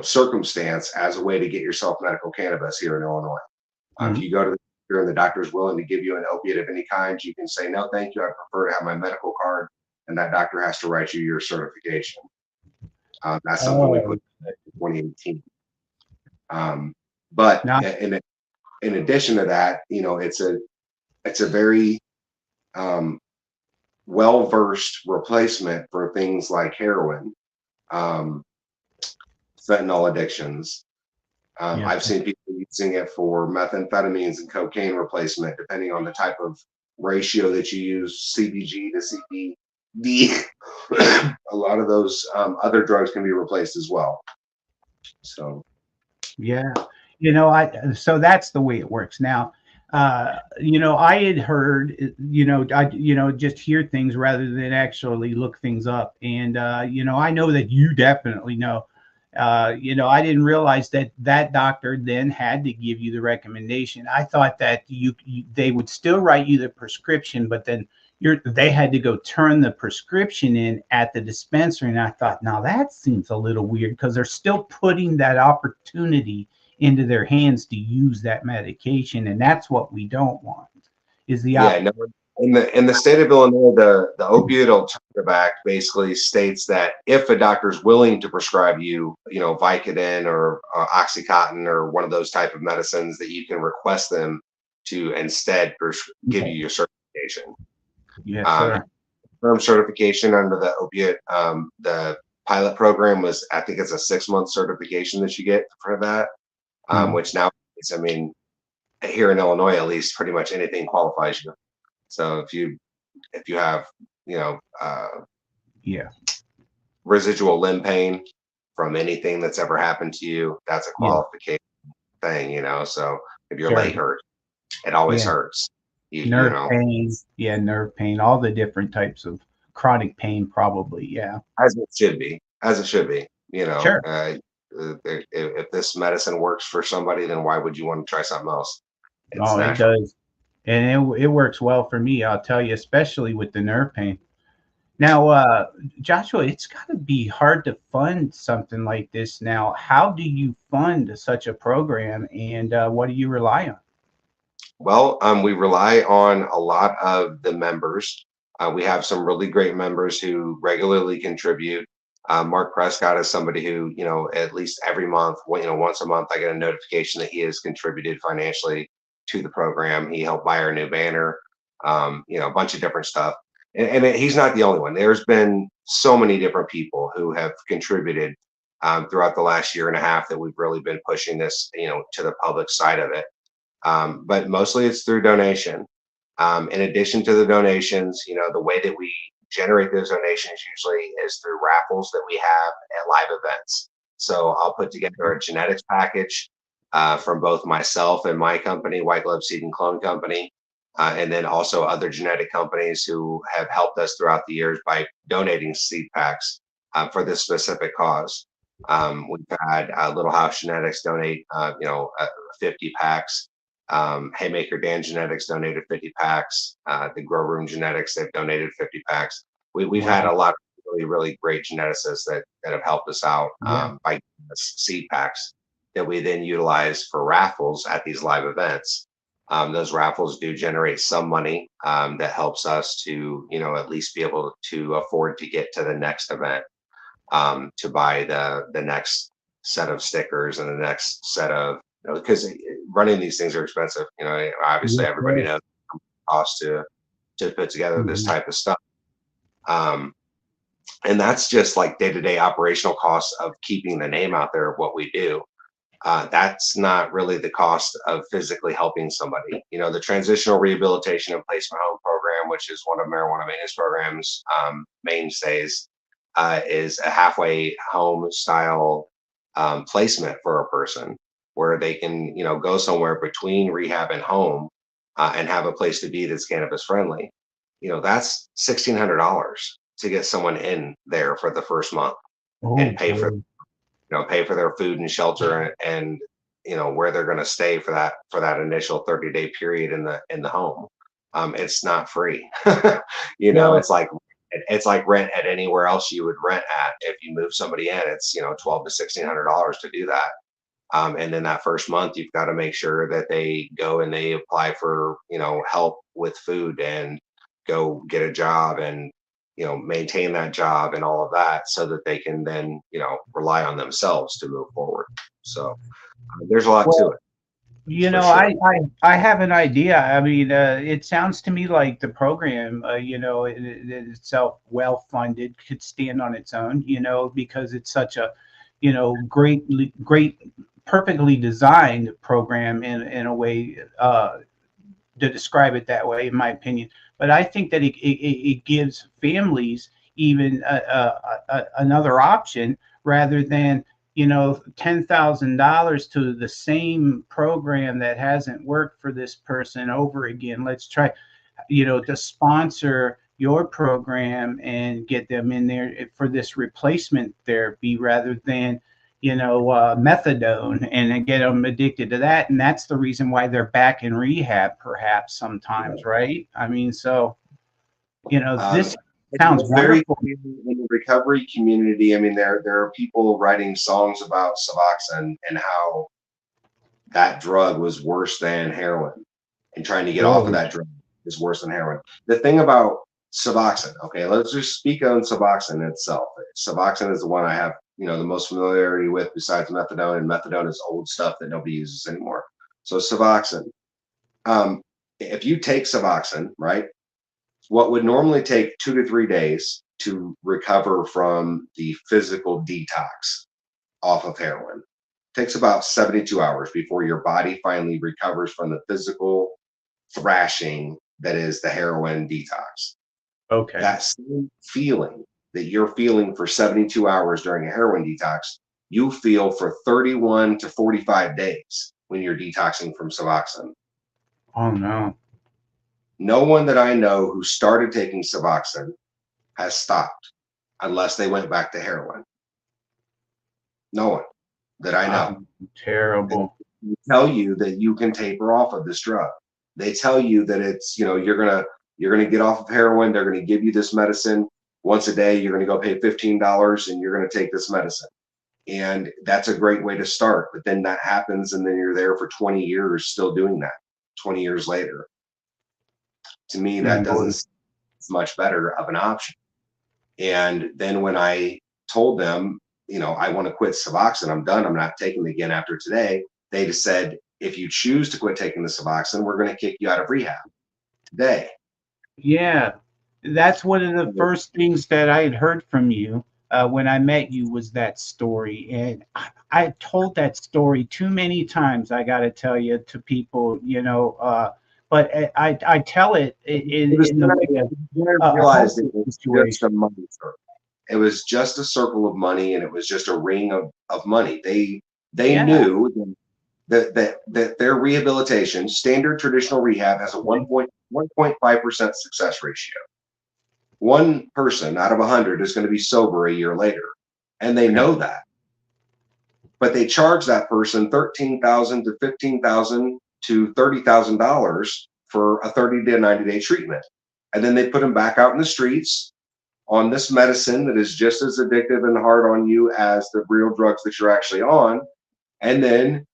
circumstance as a way to get yourself medical cannabis here in Illinois. If you go to the doctor and the doctor is willing to give you an opiate of any kind, you can say, no, thank you, I prefer to have my medical card, and that doctor has to write you your certification. That's something we put in 2018. But in addition to that, it's a very well-versed replacement for things like heroin, fentanyl addictions. I've seen people using it for methamphetamines and cocaine replacement, depending on the type of ratio that you use, CBG to CBD. A lot of those other drugs can be replaced as well. So, yeah, so that's the way it works now. I had heard, just hear things rather than actually look things up. And, I know that you definitely know. I didn't realize that doctor then had to give you the recommendation. I thought that they would still write you the prescription, but then they had to go turn the prescription in at the dispensary. And I thought, now that seems a little weird, because they're still putting that opportunity into their hands to use that medication, and that's what we don't want. Is the in the state of Illinois, the Opioid Alternative Act basically states that if a doctor is willing to prescribe you, Vicodin or OxyContin or one of those type of medicines, that you can request them to instead give you your certification. Yes, sir. Term certification under the opiate, the pilot program was, I think it's a 6-month certification that you get for that, which now, here in Illinois, at least, pretty much anything qualifies you. So if you have, residual limb pain from anything that's ever happened to you, that's a qualification thing, So if your leg hurts, it always hurts. Nerve pain, all the different types of chronic pain, probably. As it should be, Sure. If this medicine works for somebody, then why would you want to try something else? It does. And it works well for me, I'll tell you, especially with the nerve pain. Now, Joshua, it's got to be hard to fund something like this now. How do you fund such a program, and what do you rely on? Well, we rely on a lot of the members. We have some really great members who regularly contribute. Mark Prescott is somebody who, at least every month, once a month, I get a notification that he has contributed financially to the program. He helped buy our new banner, a bunch of different stuff. And he's not the only one. There's been so many different people who have contributed throughout the last year and a half that we've really been pushing this, to the public side of it. But mostly it's through donation. In addition to the donations, the way that we generate those donations usually is through raffles that we have at live events. So I'll put together a genetics package from both myself and my company, White Glove Seed and Clone Company, and then also other genetic companies who have helped us throughout the years by donating seed packs for this specific cause. We've had Little House Genetics donate, 50 packs. Haymaker Dan Genetics donated 50 packs. The Grow Room Genetics, they've donated 50 packs. We've had a lot of really, really great geneticists that have helped us out by giving us seed packs that we then utilize for raffles at these live events. Those raffles do generate some money that helps us to, at least be able to afford to get to the next event, to buy the next set of stickers and the next set of, because running these things are expensive. Obviously everybody knows the cost to put together this type of stuff. And that's just like day-to-day operational costs of keeping the name out there of what we do. That's not really the cost of physically helping somebody. You know, the transitional rehabilitation and placement home program, which is one of marijuana maintenance programs mainstays, is a halfway home style placement for a person where they can, you know, go somewhere between rehab and home and have a place to be that's cannabis friendly. You know, that's $1,600 to get someone in there for the first month and pay for, you know, pay for their food and shelter and you know where they're going to stay for that initial 30-day period in the home. It's not free. You know, Well, it's like rent at anywhere else you would rent at. If you move somebody in, it's, you know, $1,200 to $1,600 to do that. And then that first month, you've got to make sure that they go and they apply for, you know, help with food and go get a job and, you know, maintain that job and all of that so that they can then, you know, rely on themselves to move forward. So there's a lot to it. you For know, sure. I have an idea. I mean, it sounds to me like the program, you know, it itself well funded, could stand on its own, you know, because it's such a, you know, great, perfectly designed program in a way to describe it that way, in my opinion. But I think that it gives families even another option rather than, you know, $10,000 to the same program that hasn't worked for this person over again. Let's try, you know, to sponsor your program and get them in there for this replacement therapy rather than, you know, methadone, and then get them addicted to that. And that's the reason why they're back in rehab, perhaps sometimes, right? I mean, so, you know, this sounds It's very wonderful. in the recovery community. I mean, there are people writing songs about Suboxone and how that drug was worse than heroin, and trying to get off of Really? that drug is worse than heroin. The thing about Suboxone, okay, let's just speak on Suboxone itself. Suboxone is the one I have, you know, the most familiarity with besides methadone, and methadone is old stuff that nobody uses anymore. So Suboxone, if you take Suboxone, right, what would normally take 2 to 3 days to recover from the physical detox off of heroin takes about 72 hours before your body finally recovers from the physical thrashing that is the heroin detox. Okay. That same feeling that you're feeling for 72 hours during a heroin detox, you feel for 31 to 45 days when you're detoxing from Suboxone. Oh no. No one that I know who started taking Suboxone has stopped unless they went back to heroin. No one that I know. Terrible. They tell you that you can taper off of this drug. They tell you that it's, you know, you're gonna get off of heroin. They're gonna give you this medicine once a day. You're gonna go pay $15 and you're gonna take this medicine. And that's a great way to start. But then that happens, and then you're there for 20 years still doing that. 20 years later, to me, that doesn't seem much better of an option. And then when I told them, you know, I want to quit Suboxone, I'm done, I'm not taking it again after today, they just said, if you choose to quit taking the Suboxone, we're going to kick you out of rehab today. Yeah, that's one of the first things that I had heard from you when I met you was that story, and I told that story too many times. I got to tell you to people, you know, but I tell it in the way of I realized it hopeful was just a situation. money circle. It was just a circle of money, and it was just a ring of money. They Yeah, knew that their rehabilitation, standard traditional rehab, has a 1.5% success ratio. One person out of 100 is going to be sober a year later, and they okay. know that. But they charge that person $13,000 to $15,000 to $30,000 for a 30 to 90-day treatment, and then they put them back out in the streets on this medicine that is just as addictive and hard on you as the real drugs that you're actually on. And then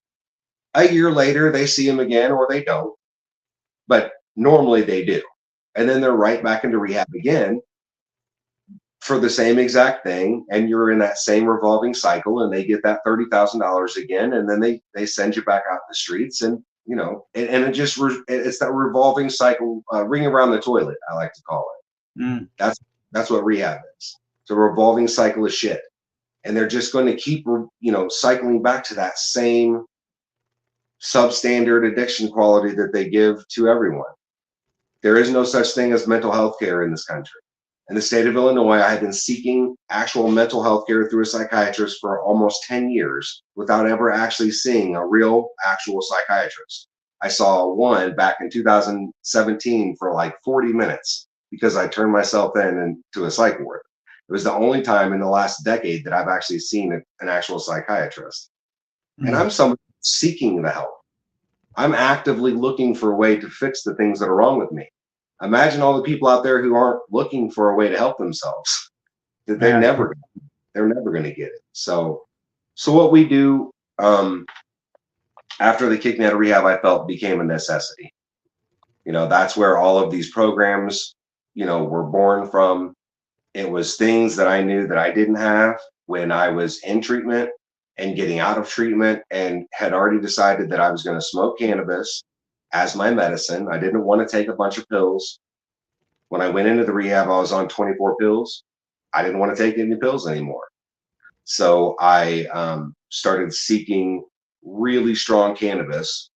a year later, they see them again, or they don't, but normally they do. And then they're right back into rehab again for the same exact thing. And you're in that same revolving cycle, and they get that $30,000 again. And then they send you back out in the streets, and, you know, and it just, it's that revolving cycle, ring around the toilet, I like to call it. Mm. That's what rehab is. It's a revolving cycle of shit. And they're just going to keep, cycling back to that same substandard addiction quality that they give to everyone. There is no such thing as mental health care in this country. In the state of Illinois, I have been seeking actual mental health care through a psychiatrist for almost 10 years without ever actually seeing a real, actual psychiatrist. I saw one back in 2017 for like 40 minutes because I turned myself into a psych ward. It was the only time in the last decade that I've actually seen an actual psychiatrist. And I'm someone seeking the help. I'm actively looking for a way to fix the things that are wrong with me. Imagine all the people out there who aren't looking for a way to help themselves. That they're never going to get it. So what we do after they kicked me out of rehab, I felt became a necessity. That's where all of these programs, were born from. It was things that I knew that I didn't have when I was in treatment and getting out of treatment, and had already decided that I was going to smoke cannabis as my medicine. I didn't want to take a bunch of pills. When I went into the rehab, I was on 24 pills. I didn't want to take any pills anymore. So I started seeking really strong cannabis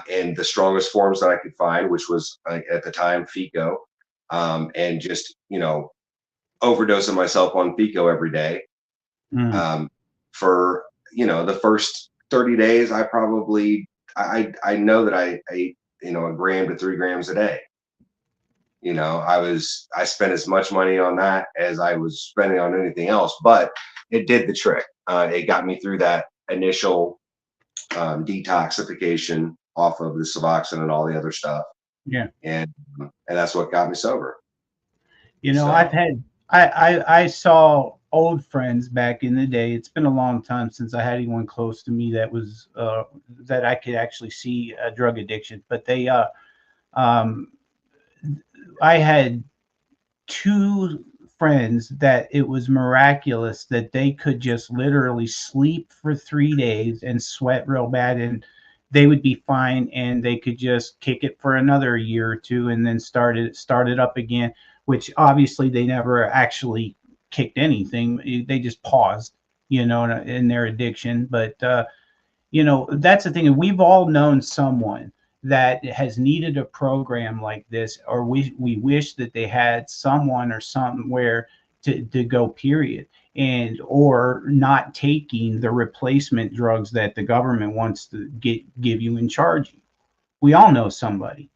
in the strongest forms that I could find, which was at the time FICO, and just, overdosing myself on FICO every day. For, the first 30 days, I know that I ate, a gram to 3 grams a day. I spent as much money on that as I was spending on anything else, but it did the trick. It got me through that initial detoxification off of the Suboxone and all the other stuff. Yeah. And that's what got me sober. I saw old friends back in the day. It's been a long time since I had anyone close to me that was that I could actually see a drug addiction. But I had 2 friends that it was miraculous that they could just literally sleep for 3 days and sweat real bad, and they would be fine, and they could just kick it for another year or 2 and then start it up again, which obviously they never actually kicked anything. They just paused, in their addiction. But, that's the thing. And we've all known someone that has needed a program like this, or we wish that they had someone or somewhere to go, period. And or not taking the replacement drugs that the government wants to give you in charge. We all know somebody,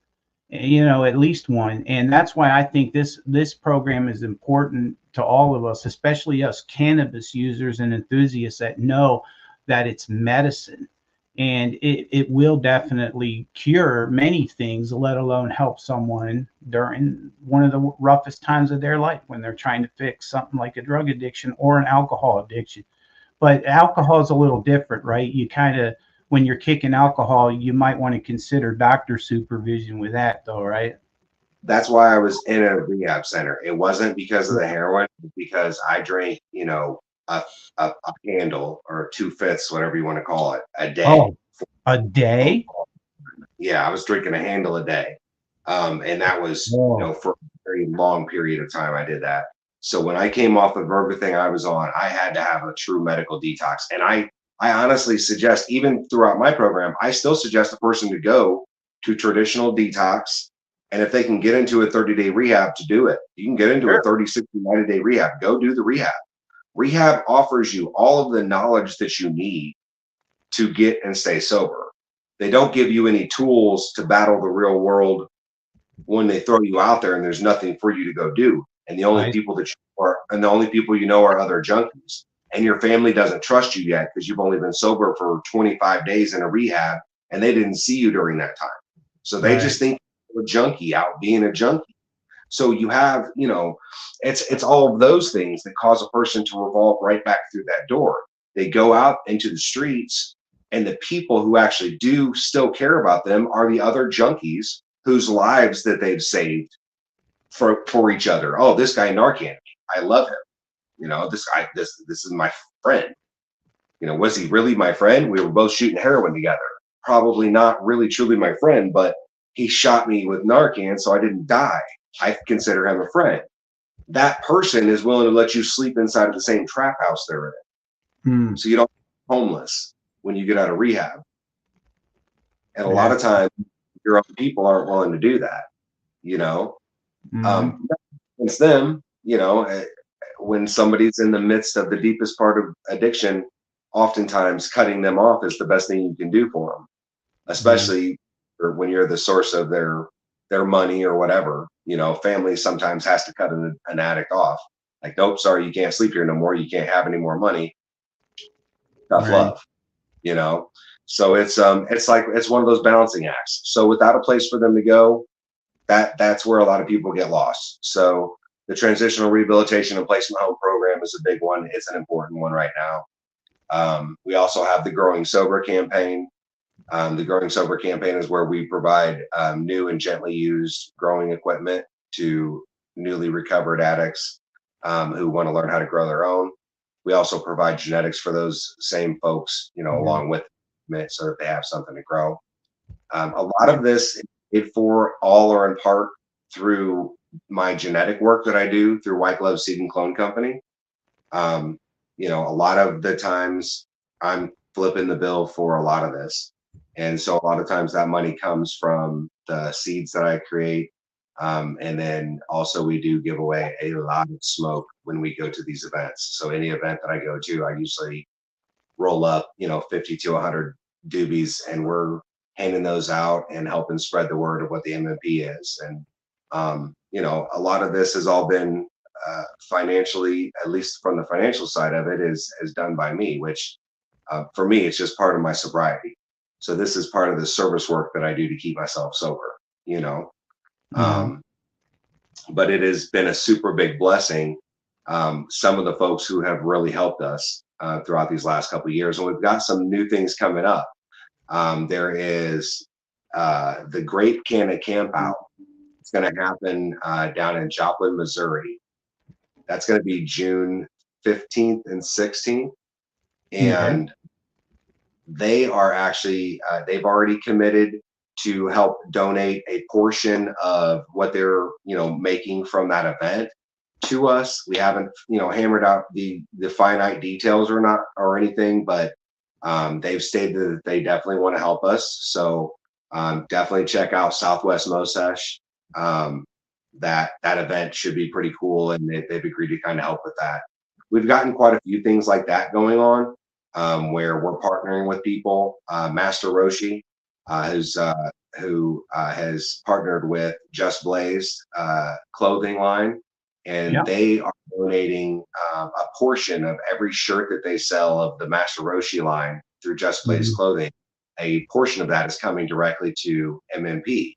at least one. And that's why I think this program is important to all of us, especially us cannabis users and enthusiasts that know that it's medicine, and it will definitely cure many things, let alone help someone during one of the roughest times of their life when they're trying to fix something like a drug addiction or an alcohol addiction. But alcohol is a little different, right? You kind of, when you're kicking alcohol, you might want to consider doctor supervision with that, though, right? That's why I was in a rehab center. It wasn't because of the heroin, because I drank, a handle or 2/5, whatever you want to call it, a day. Oh, a day? Yeah, I was drinking a handle a day. And that was, for a very long period of time I did that. So when I came off of everything I was on, I had to have a true medical detox. And I honestly suggest, even throughout my program, I still suggest a person to go to traditional detox. And if they can get into a 30-day rehab, to do it. You can get into a 30, 60, 90-day rehab. Go do the rehab. Rehab offers you all of the knowledge that you need to get and stay sober. They don't give you any tools to battle the real world when they throw you out there and there's nothing for you to go do. And the only people that the only people are other junkies. And your family doesn't trust you yet because you've only been sober for 25 days in a rehab, and they didn't see you during that time. So they just think you're a junkie out being a junkie. So you have, it's all of those things that cause a person to revolve right back through that door. They go out into the streets, and the people who actually do still care about them are the other junkies whose lives that they've saved for each other. Oh, this guy Narcan, I love him. This guy, this is my friend. Was he really my friend? We were both shooting heroin together. Probably not really truly my friend, but he shot me with Narcan, so I didn't die. I consider him a friend. that person is willing to let you sleep inside of the same trap house they're in. So you don't homeless when you get out of rehab. And a lot of times your own people aren't willing to do that, you know. It's them, you know, when somebody's in the midst of the deepest part of addiction, oftentimes cutting them off is the best thing you can do for them, especially when you're the source of their money or whatever. You know, family sometimes has to cut an addict off. Like, nope, sorry, you can't sleep here no more. You can't have any more money. Tough love, you know. So it's like it's one of those balancing acts. So without a place for them to go, that's where a lot of people get lost. So the transitional rehabilitation and placement home program is a big one. It's an important one right now. We also have the Growing Sober campaign. The Growing Sober campaign is where we provide new and gently used growing equipment to newly recovered addicts who want to learn how to grow their own. We also provide genetics for those same folks, you know, along with it, so that they have something to grow. A lot of this, for all or in part through my genetic work that I do through White Glove Seed and Clone Company. You know, a lot of the times I'm flipping the bill for a lot of this. And so a lot of times that money comes from the seeds that I create. And then also we do give away a lot of smoke when we go to these events. So any event that I go to, I usually roll up, you know, 50 to 100 doobies, and we're handing those out and helping spread the word of what the MMP is. And, you know, a lot of this has all been financially, at least from the financial side of it, is done by me, which for me, it's just part of my sobriety. So this is part of the service work that I do to keep myself sober, you know. But it has been a super big blessing. Some of the folks who have really helped us throughout these last couple of years, and we've got some new things coming up. There is the Great Canna Camp Out. It's going to happen down in Joplin, Missouri. That's going to be June 15th and 16th. And they are actually, they've already committed to help donate a portion of what they're, you know, making from that event to us. We haven't, you know, hammered out the finite details or anything, but they've stated that they definitely want to help us. So definitely check out Southwest Mosesh. That event should be pretty cool, and they've agreed to kind of help with that. We've gotten quite a few things like that going on, where we're partnering with people. Master Roshi, who has partnered with Just Blazed clothing line, and they are donating a portion of every shirt that they sell of the Master Roshi line through Just Blazed clothing. A portion of that is coming directly to MMP.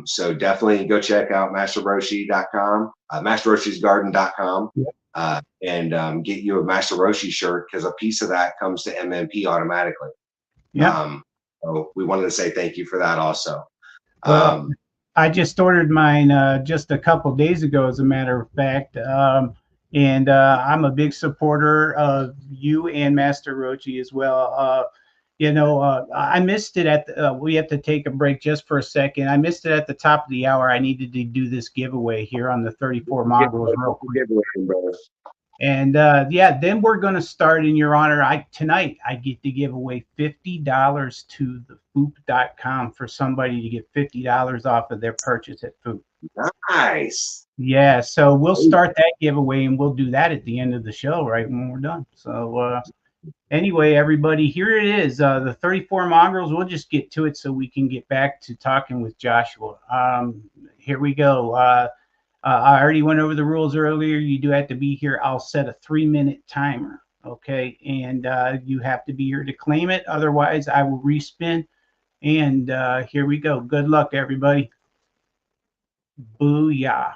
So definitely go check out masterroshi.com, masterroshisgarden.com, and get you a Master Roshi shirt, because a piece of that comes to MMP automatically. So we wanted to say thank you for that also. Well, I just ordered mine just a couple days ago, as a matter of fact. And I'm a big supporter of you and Master Roshi as well. You know, I missed it at we have to take a break just for a second. I missed it at the top of the hour. I needed to do this giveaway here on the 34 Mongrels real quick. And yeah, then we're going to start, in your honor. Tonight I get to give away $50 to the FOOP.com for somebody to get $50 off of their purchase at FOOP. Nice. Yeah, so we'll start that giveaway, and we'll do that at the end of the show, right when we're done. So anyway, everybody, here it is, the 34 Mongrels. We'll just get to it so we can get back to talking with Joshua. Here we go. I already went over the rules earlier. You do have to be here. I'll set a 3-minute timer, okay? And you have to be here to claim it. Otherwise, I will respin. And here we go. Good luck, everybody. Booyah.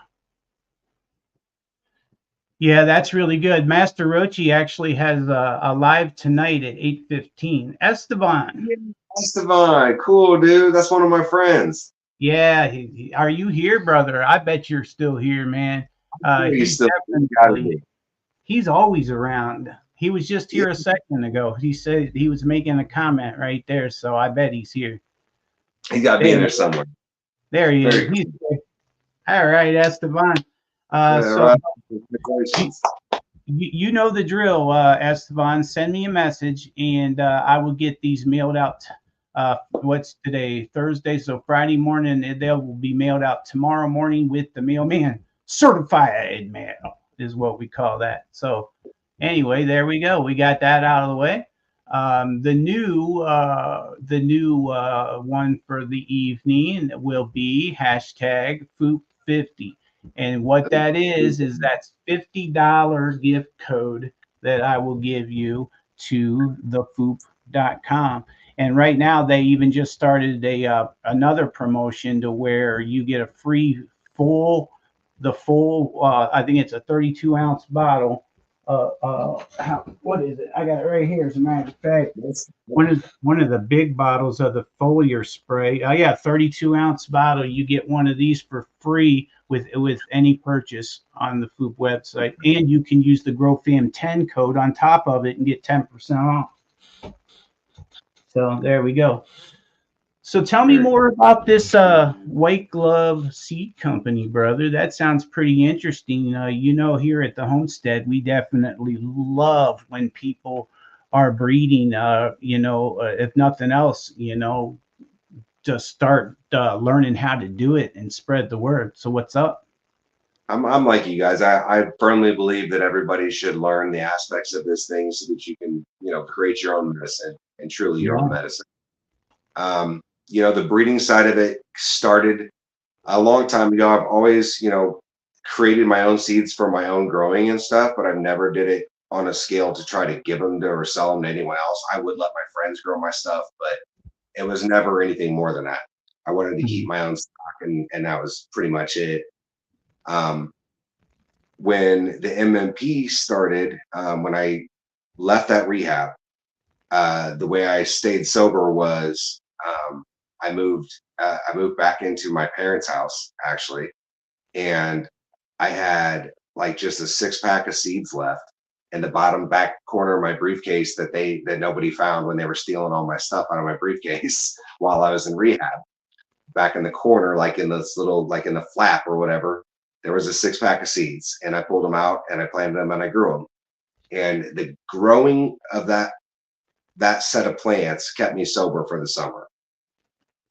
Yeah, that's really good. Master Roshi actually has a live tonight at 8:15. Esteban. Esteban, cool, dude. That's one of my friends. Yeah, are you here, brother? I bet you're still here, man. He's always around. He was just here a second ago. He said he was making a comment right there, so I bet he's here. He got to be in there somewhere. There he is. All right, Esteban. So Congratulations. you know the drill, Esteban. Send me a message, and I will get these mailed out. What's today? Thursday. So Friday morning, and they will be mailed out tomorrow morning with the mailman. Certified mail is what we call that. So anyway, there we go. We got that out of the way. The new one for the evening will be hashtag FOOP50. And what that is that's $50 gift code that I will give you to the FOOP.com. And right now they even just started another promotion to where you get a free full I think it's a 32-ounce bottle. What is it? I got it right here. As a matter of fact, one of the big bottles of the foliar spray. Oh yeah, 32-ounce bottle. You get one of these for free with any purchase on the FOOP website, and you can use the GrowFam10 code on top of it and get 10% off. So there we go. So tell me more about this white glove seed company, brother. That sounds pretty interesting. Here at the homestead, we definitely love when people are breeding, if nothing else, just start learning how to do it and spread the word. So what's up? I'm like you guys. I firmly believe that everybody should learn the aspects of this thing so that you can, create your own medicine and truly your own medicine. The breeding side of it started a long time ago. I've always, created my own seeds for my own growing and stuff, but I've never did it on a scale to try to give them to or sell them to anyone else. I would let my friends grow my stuff, but it was never anything more than that. I wanted to keep my own stock, and that was pretty much it. When the MMP started, when I left that rehab, the way I stayed sober was I moved back into my parents' house actually, and I had like just a 6-pack of seeds left in the bottom back corner of my briefcase that nobody found when they were stealing all my stuff out of my briefcase while I was in rehab. Back in the corner, like in this little, like in the flap or whatever, there was a 6-pack of seeds, and I pulled them out and I planted them and I grew them. And the growing of that set of plants kept me sober for the summer.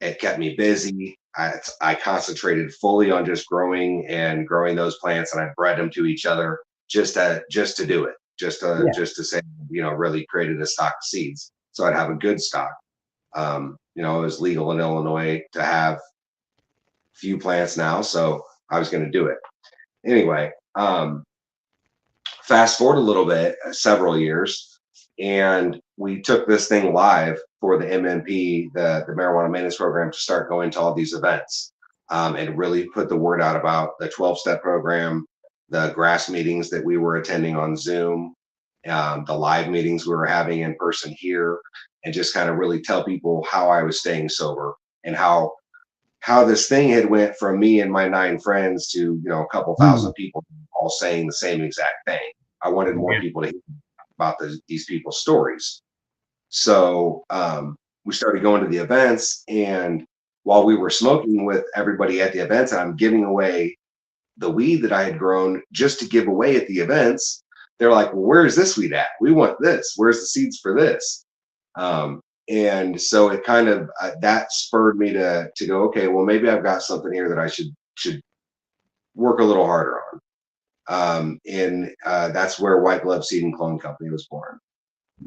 It kept me busy. I concentrated fully on just growing those plants, and I bred them to each other just to do it, just to say, really created a stock of seeds. So I'd have a good stock. It was legal in Illinois to have few plants now, so I was going to do it anyway. Fast forward a little bit, several years, and we took this thing live for the MMP, the Marijuana Maintenance Program, to start going to all these events, and really put the word out about the 12-step program, the grass meetings that we were attending on Zoom, the live meetings we were having in person here, and just kind of really tell people how I was staying sober and how this thing had went from me and my 9 friends to, a couple thousand people all saying the same exact thing. I wanted more people to hear about these people's stories. So we started going to the events, and while we were smoking with everybody at the events, and I'm giving away the weed that I had grown just to give away at the events, they're like, well, where's this weed at? We want this. Where's the seeds for this? And so it kind of, that spurred me to go, okay, well, maybe I've got something here that I should work a little harder on. And that's where White Glove Seed and Clone Company was born.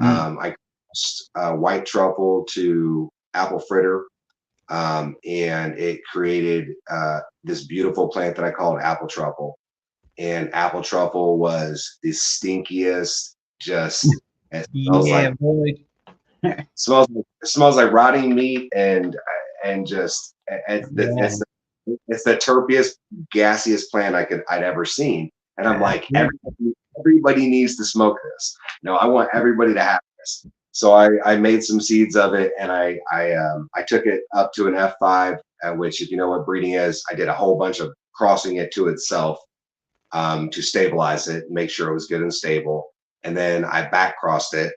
I white truffle to apple fritter, and it created this beautiful plant that I called apple truffle. And apple truffle was the stinkiest, just it smells like rotting meat, and just it's the terpiest, gassiest plant I'd ever seen. And I'm like, everybody needs to smoke this. I want everybody to have this. So I made some seeds of it, and I took it up to an F5, which, if you know what breeding is, I did a whole bunch of crossing it to itself to stabilize it, make sure it was good and stable. And then I back crossed it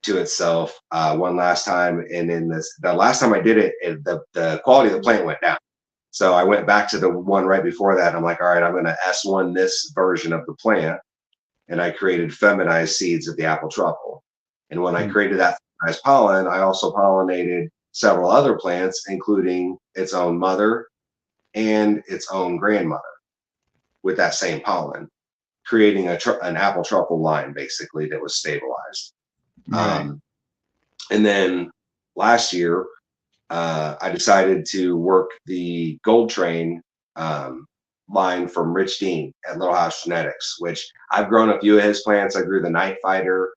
to itself one last time. And in the last time I did it, the quality of the plant went down. So I went back to the one right before that. I'm like, all right, I'm going to S1 this version of the plant. And I created feminized seeds of the apple truffle. And when I created that feminized pollen, I also pollinated several other plants, including its own mother and its own grandmother with that same pollen, creating an apple truffle line basically that was stabilized. Right. And then last year, I decided to work the gold train line from Rich Dean at Little House Genetics, which I've grown a few of his plants. I grew the Night Fighter.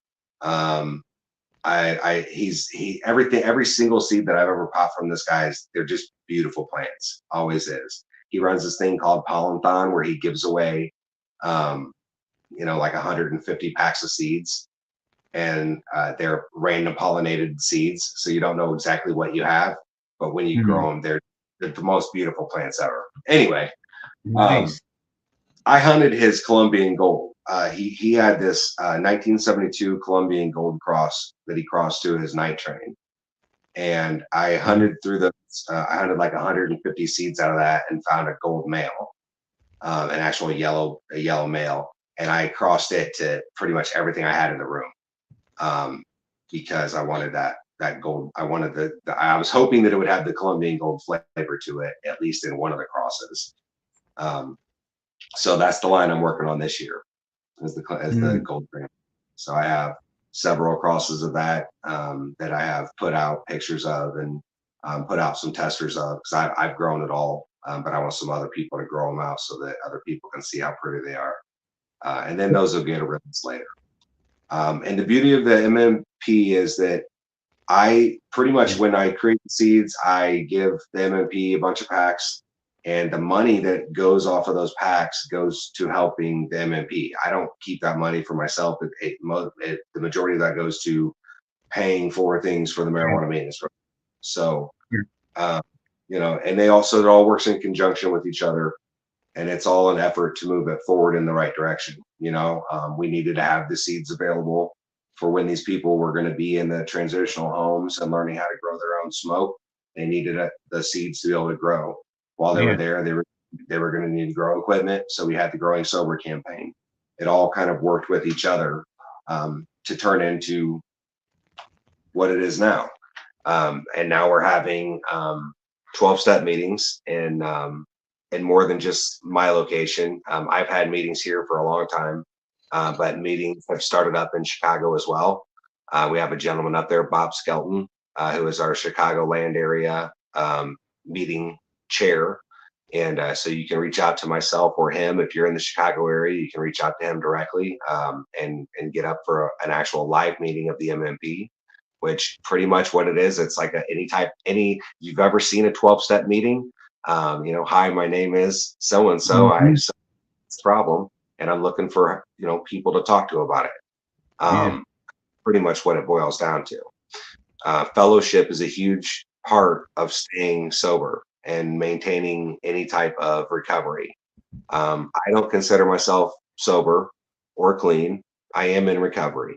Every single seed that I've ever popped from this guy's, they're just beautiful plants. Always is. He runs this thing called Pollenthon where he gives away, like 150 packs of seeds, and they're random pollinated seeds. So you don't know exactly what you have, but when you grow them, they're the most beautiful plants ever. Anyway, Nice. I hunted his Colombian gold. He had this 1972 Colombian gold cross that he crossed to his night train. And I hunted through I hunted like 150 seeds out of that and found a gold male, an actual yellow male. And I crossed it to pretty much everything I had in the room, because I wanted that gold. I wanted I was hoping that it would have the Colombian gold flavor to it, at least in one of the crosses. So that's the line I'm working on this year, as the gold brand. So I have several crosses of that that I have put out pictures of and put out some testers of, because I've grown it all, but I want some other people to grow them out so that other people can see how pretty they are. And then those will get a release later. And the beauty of the MMP is that I pretty much, when I create the seeds, I give the MMP a bunch of packs, and the money that goes off of those packs goes to helping the MMP. I don't keep that money for myself. The majority of that goes to paying for things for the marijuana maintenance program. So, and it all works in conjunction with each other, and it's all an effort to move it forward in the right direction. We needed to have the seeds available for when these people were going to be in the transitional homes and learning how to grow their own smoke. They needed the seeds to be able to grow. While they were there, they were going to need to grow equipment. So we had the Growing Sober campaign. It all kind of worked with each other to turn into what it is now. And now we're having 12-step meetings in more than just my location. I've had meetings here for a long time, but meetings have started up in Chicago as well. We have a gentleman up there, Bob Skelton, who is our Chicago land area meeting chair. And so you can reach out to myself or him. If you're in the Chicago area, you can reach out to him directly and get up for an actual live meeting of the MMP, which pretty much what it is. It's like you've ever seen a 12-step meeting. Hi, my name is so-and-so. I have this problem, and I'm looking for, people to talk to about it. Pretty much what it boils down to. Fellowship is a huge part of staying sober and maintaining any type of recovery. I don't consider myself sober or clean. I am in recovery.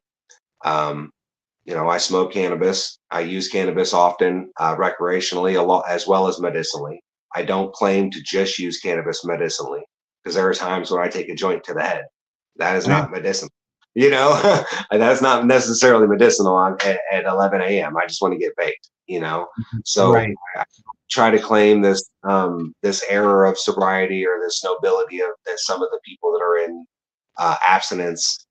I smoke cannabis. I use cannabis often, recreationally, a lot, as well as medicinally. I don't claim to just use cannabis medicinally, because there are times when I take a joint to the head. That is not medicinal. That's not necessarily medicinal at 11 a.m. I just want to get baked, So I try to claim this era of sobriety, or this nobility that some of the people that are in abstinence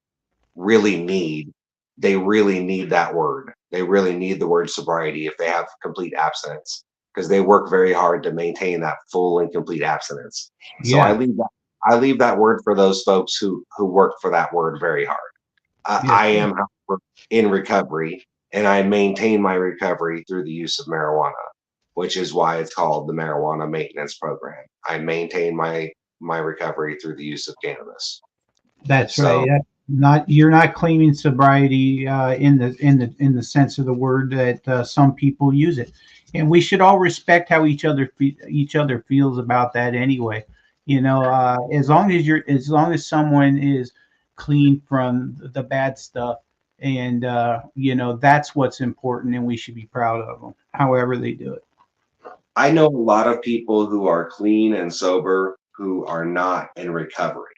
really need. They really need that word. They really need the word sobriety if they have complete abstinence, because they work very hard to maintain that full and complete abstinence. So I leave that word for those folks who work for that word very hard. I am in recovery, and I maintain my recovery through the use of marijuana, which is why it's called the Marijuana Maintenance Program. I maintain my recovery through the use of cannabis. That's right. You're not claiming sobriety in the sense of the word that some people use it, and we should all respect how each other feels about that anyway. As long as someone is clean from the bad stuff, and that's what's important, and we should be proud of them, however they do it. I know a lot of people who are clean and sober who are not in recovery.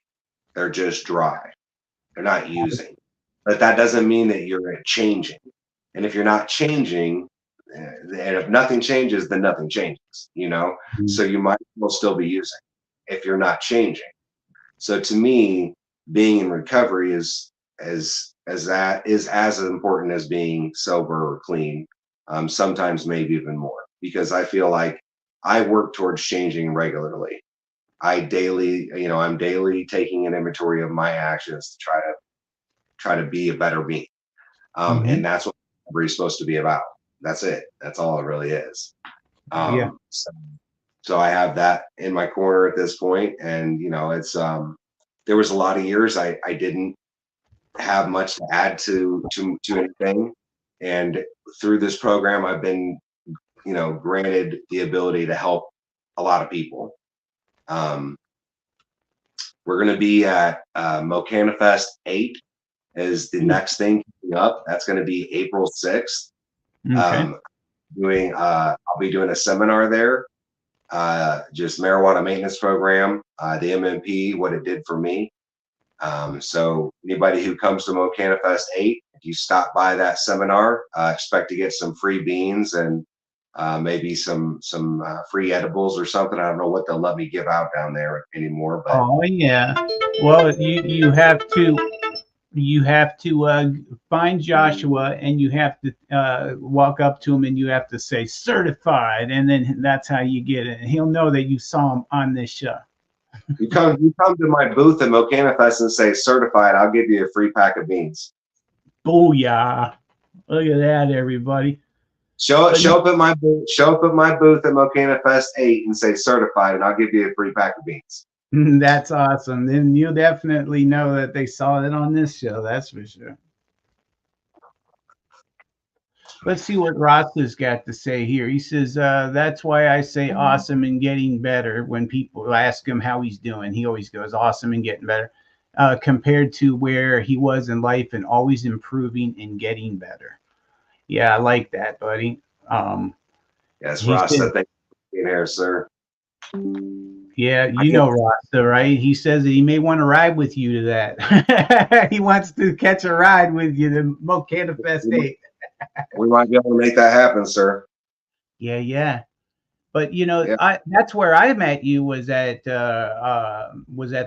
They're just dry. They're not using. But that doesn't mean that you're changing. And if you're not changing, and if nothing changes, then nothing changes, you know? Mhm. So you might as well still be using if you're not changing. So to me, being in recovery is that is as important as being sober or clean. Sometimes maybe even more, because I feel like I work towards changing regularly. I'm daily taking an inventory of my actions to try to be a better me. And Mhm. that's what recovery is supposed to be about. That's it. That's all it really is. Yeah. So I have that in my corner at this point, and it's there was a lot of years I didn't have much to add to anything, and through this program I've been granted the ability to help a lot of people. Um, we're going to be at MoCanifest 8 is the next thing coming up. That's going to be April 6th. Okay. Um, doing I'll be doing a seminar there, just marijuana maintenance program, the MMP, what it did for me. So anybody who comes to MoCanifest 8, if you stop by that seminar, expect to get some free beans and maybe some free edibles or something. I don't know what they'll let me give out down there anymore, but Oh yeah. Well, you have to find Joshua, and you have to walk up to him, and you have to say certified, and then that's how you get it. And he'll know that you saw him on this show. you come to my booth at MoCanifest and say certified, I'll give you a free pack of beans. Booyah! Look at that, everybody. Show But show up at my booth. Show up at my booth at MoCanifest 8 and say certified, and I'll give you a free pack of beans. that's awesome. Then you'll definitely know that they saw it on this show. That's for sure. Let's see what Ross has got to say here. He says, that's why I say awesome and getting better. When people ask him how he's doing, he always goes, awesome and getting better, compared to where he was in life, and always improving and getting better. Yeah, I like that, buddy. Yes, He Rasta, said, thank you for being here, sir. yeah, I you can't, know Rasta, right? He says that he may want to ride with you to that. He wants to catch a ride with you to Mocana Fest 8. we might be able to make that happen, sir. Yeah, yeah. But Yeah. that's where I met you, was at the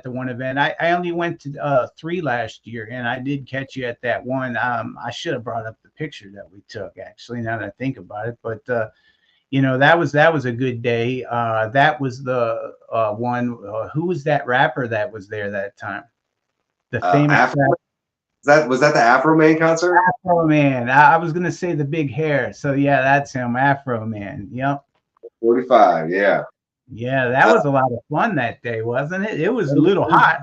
one event. I only went to 3 last year, and I did catch you at that one. I should have brought up the picture that we took, actually, now that I think about it. But that was a good day. That was the one. Who was that rapper that was there that time? The famous Afro, was that the Afro Man concert? Afro Man. I was gonna say the big hair. So yeah, that's him, Afro Man. Yep. 45, yeah. Yeah, that Uh, was a lot of fun that day, wasn't it? It was a little hot.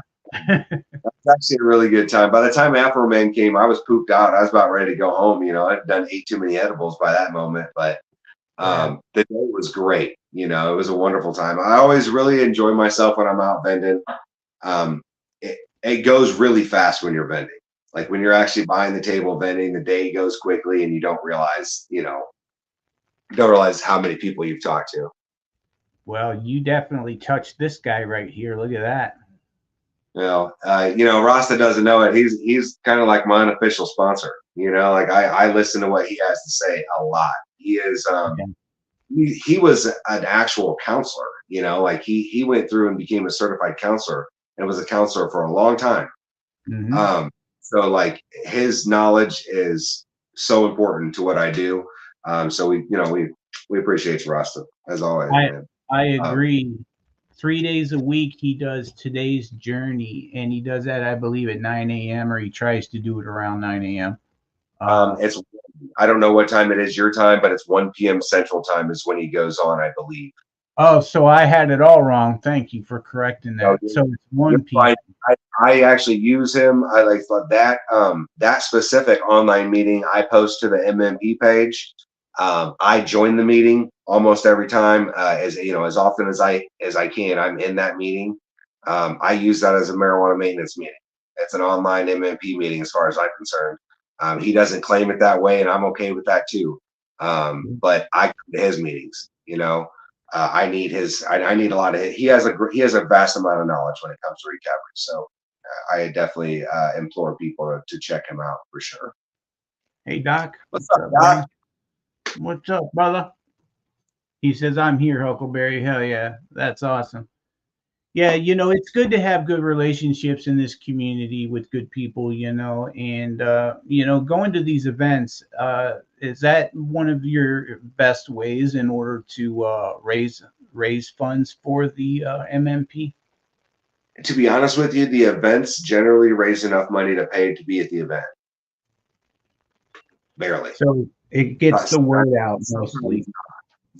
That's actually a really good time. By the time Afro Man came, I was pooped out. I was about ready to go home. I'd done ate too many edibles by that moment, but Yeah. the day was great. It was a wonderful time. I always really enjoy myself when I'm out vending. It goes really fast when you're vending. Like when you're actually behind the table vending, the day goes quickly, and you don't realize, how many people you've talked to. Well, you definitely touched this guy right here. Look at that. Rasta doesn't know it. He's kind of like my unofficial sponsor. Like I listen to what he has to say a lot. He is Okay. he was an actual counselor. Like he went through and became a certified counselor and was a counselor for a long time. Mm-hmm. So like his knowledge is so important to what I do. So we appreciate you, Rasta, as always, I man. I agree. 3 days a week he does today's journey, and he does that, I believe, at 9 a.m. or he tries to do it around 9 a.m. It's I don't know what time it is your time, but it's 1 p.m. Central Time is when he goes on, I believe. Oh, so I had it all wrong. Thank you for correcting No, that. So it's you're 1 p.m. fine. I actually use him. I like that specific online meeting I post to the MMP page. I join the meeting almost every time, as often as I can. I'm in that meeting. I use that as a marijuana maintenance meeting. It's an online MMP meeting as far as I'm concerned. He doesn't claim it that way, and I'm okay with that too. But I come to his meetings. I need his. I need a lot of. He has a vast amount of knowledge when it comes to recovery. So I definitely implore people to check him out for sure. Hey, Doc. What's up, Doc? buddy? What's up, brother? He says, I'm here, Huckleberry. Hell yeah. That's awesome. Yeah, it's good to have good relationships in this community with good people, and, going to these events, is that one of your best ways in order to raise funds for the MMP? To be honest with you, the events generally raise enough money to pay to be at the event. Barely. So it gets the word out mostly.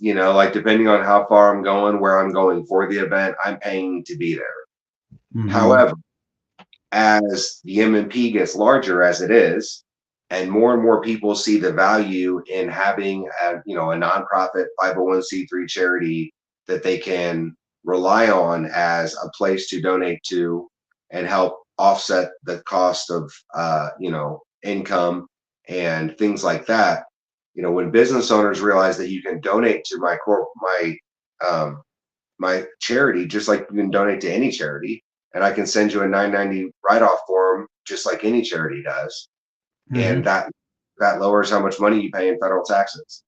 Like depending on how far I'm going, where I'm going for the event, I'm paying to be there. Mm-hmm. However, as the MMP gets larger as it is, and more people see the value in having a nonprofit 501c3 charity that they can rely on as a place to donate to and help offset the cost of income and things like that. When business owners realize that you can donate to my charity just like you can donate to any charity, and I can send you a 990 write-off form just like any charity does, and that lowers how much money you pay in federal taxes.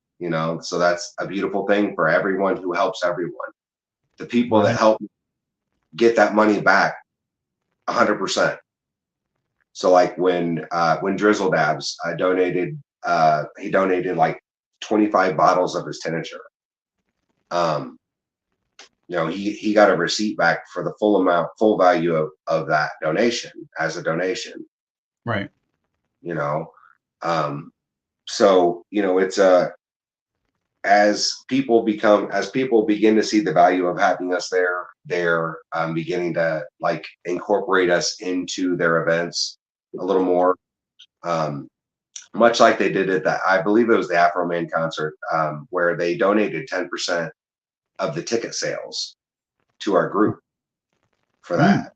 So that's a beautiful thing for everyone who helps everyone. The people that help get that money back 100%. So like when Drizzle Dabs donated, he donated like 25 bottles of his tincture. He got a receipt back for the full value of that donation as a donation. Right. So it's as people begin to see the value of having us there, they're beginning to like incorporate us into their events a little more, much like they did at that. I believe it was the Afro Man concert, where they donated 10% of the ticket sales to our group for that.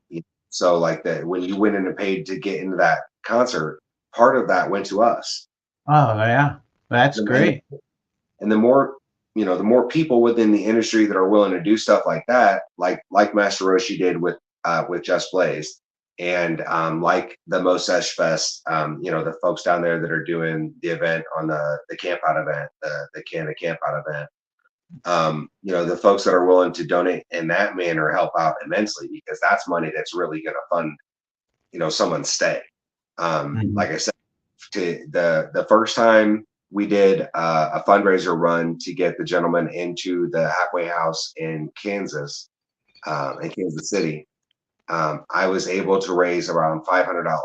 So like that, when you went in and paid to get into that concert, part of that went to us. Oh yeah, that's great. And the more people within the industry that are willing to do stuff like that, like Master Roshi did with Just Blaze, and like the Mosesh Fest, the folks down there that are doing the event on the camp out event, the Canada camp out event. The folks that are willing to donate in that manner help out immensely, because that's money that's really going to fund, someone's stay. Like I said, to the first time we did a fundraiser run to get the gentleman into the halfway house in Kansas City, I was able to raise around $500.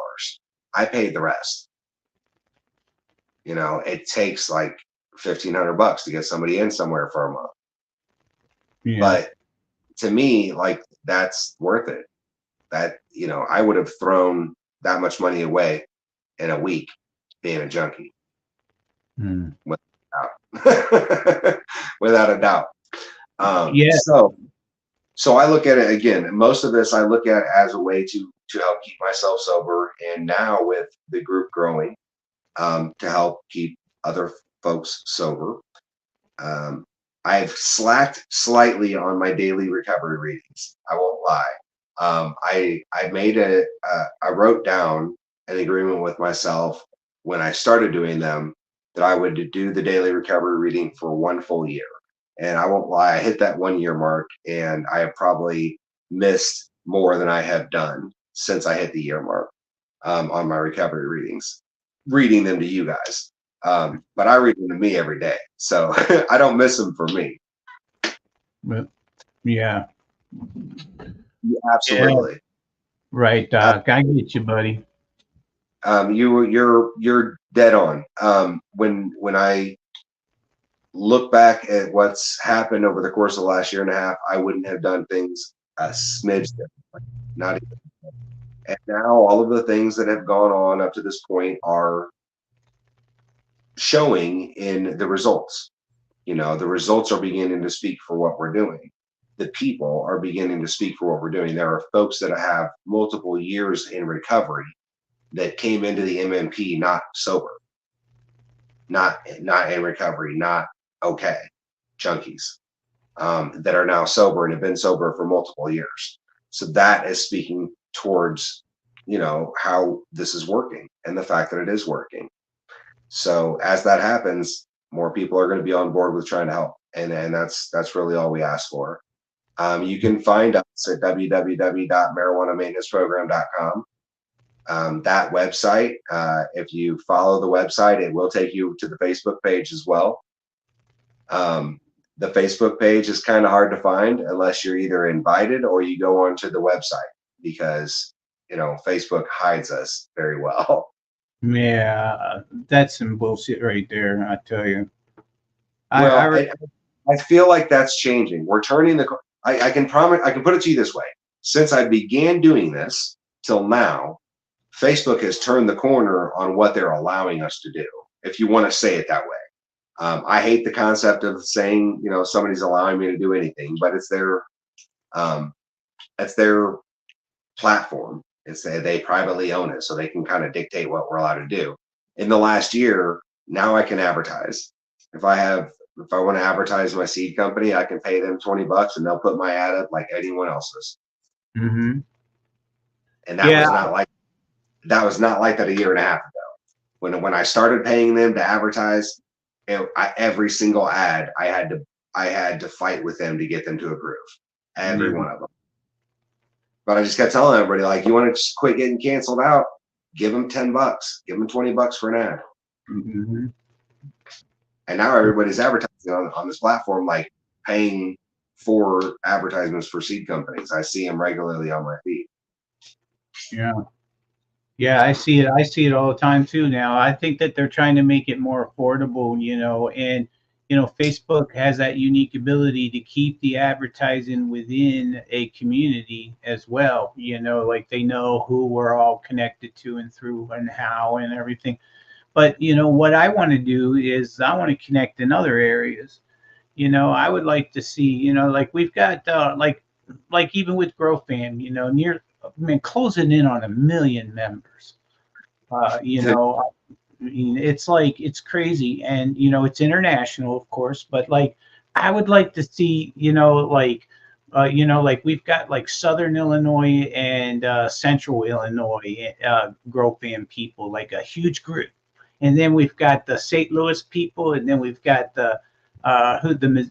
I paid the rest. It takes like $1,500 to get somebody in somewhere for a month. Yeah. But to me, like, that's worth it. That, I would have thrown that much money away in a week being a junkie. Without a doubt. So I look at it again. Most of this I look at as a way to help keep myself sober, and now with the group growing, to help keep other folks sober. I've slacked slightly on my daily recovery readings. I won't lie. I wrote down an agreement with myself when I started doing them that I would do the daily recovery reading for 1 full year. And I won't lie, I hit that 1 year mark, and I have probably missed more than I have done since I hit the year mark on my recovery readings, reading them to you guys. But I read them to me every day, so I don't miss them for me. But yeah, absolutely. Yeah. Right, Doc. I get you, buddy. You're dead on. When I look back at what's happened over the course of the last year and a half, I wouldn't have done things a smidge differently. Not even. And now all of the things that have gone on up to this point are showing in the results. The results are beginning to speak for what we're doing. The people are beginning to speak for what we're doing. There are folks that have multiple years in recovery that came into the MMP not sober, not in recovery, not okay, junkies. that are now sober and have been sober for multiple years. So that is speaking towards, you know, how this is working and the fact that it is working. So as that happens, more people are going to be on board with trying to help. And that's really all we ask for. You can find us at www.marijuanamaintenanceprogram.com. That website, if you follow the website, it will take you to the Facebook page as well. The Facebook page is kind of hard to find unless you're either invited or you go onto the website, because, you know, Facebook hides us very well. Yeah, that's some bullshit right there, I tell you. I feel like that's changing. We're turning the. I can promise. I can put it to you this way: since I began doing this till now, Facebook has turned the corner on what they're allowing us to do, if you want to say it that way. I hate the concept of saying, you know, somebody's allowing me to do anything, but it's their platform. They privately own it, so they can kind of dictate what we're allowed to do. In the last year, now I can advertise. If I want to advertise my seed company, I can pay them $20 and they'll put my ad up like anyone else's. Mm-hmm. And that was not like that a year and a half ago. When I started paying them to advertise, every single ad I had to fight with them to get them to approve. Every one of them. But I just kept telling everybody, like, you want to just quit getting canceled out, give them $10, give them $20 for an ad. Mm-hmm. And now everybody's advertising on this platform, like paying for advertisements for seed companies. I see them regularly on my feed. Yeah. Yeah, I see it. I see it all the time too now. I think that they're trying to make it more affordable, you know, and, you know, Facebook has that unique ability to keep the advertising within a community as well. You know, like they know who we're all connected to and through and how and everything. But, you know, what I want to do is I want to connect in other areas. You know, I would like to see, you know, like we've got like even with GrowFam, you know, closing in on 1 million members. You know, I mean, it's like, it's crazy. And, you know, it's international, of course, but like, I would like to see, you know, like we've got like Southern Illinois and Central Illinois GrowFam people, like a huge group. And then we've got the St. Louis people, and then we've got the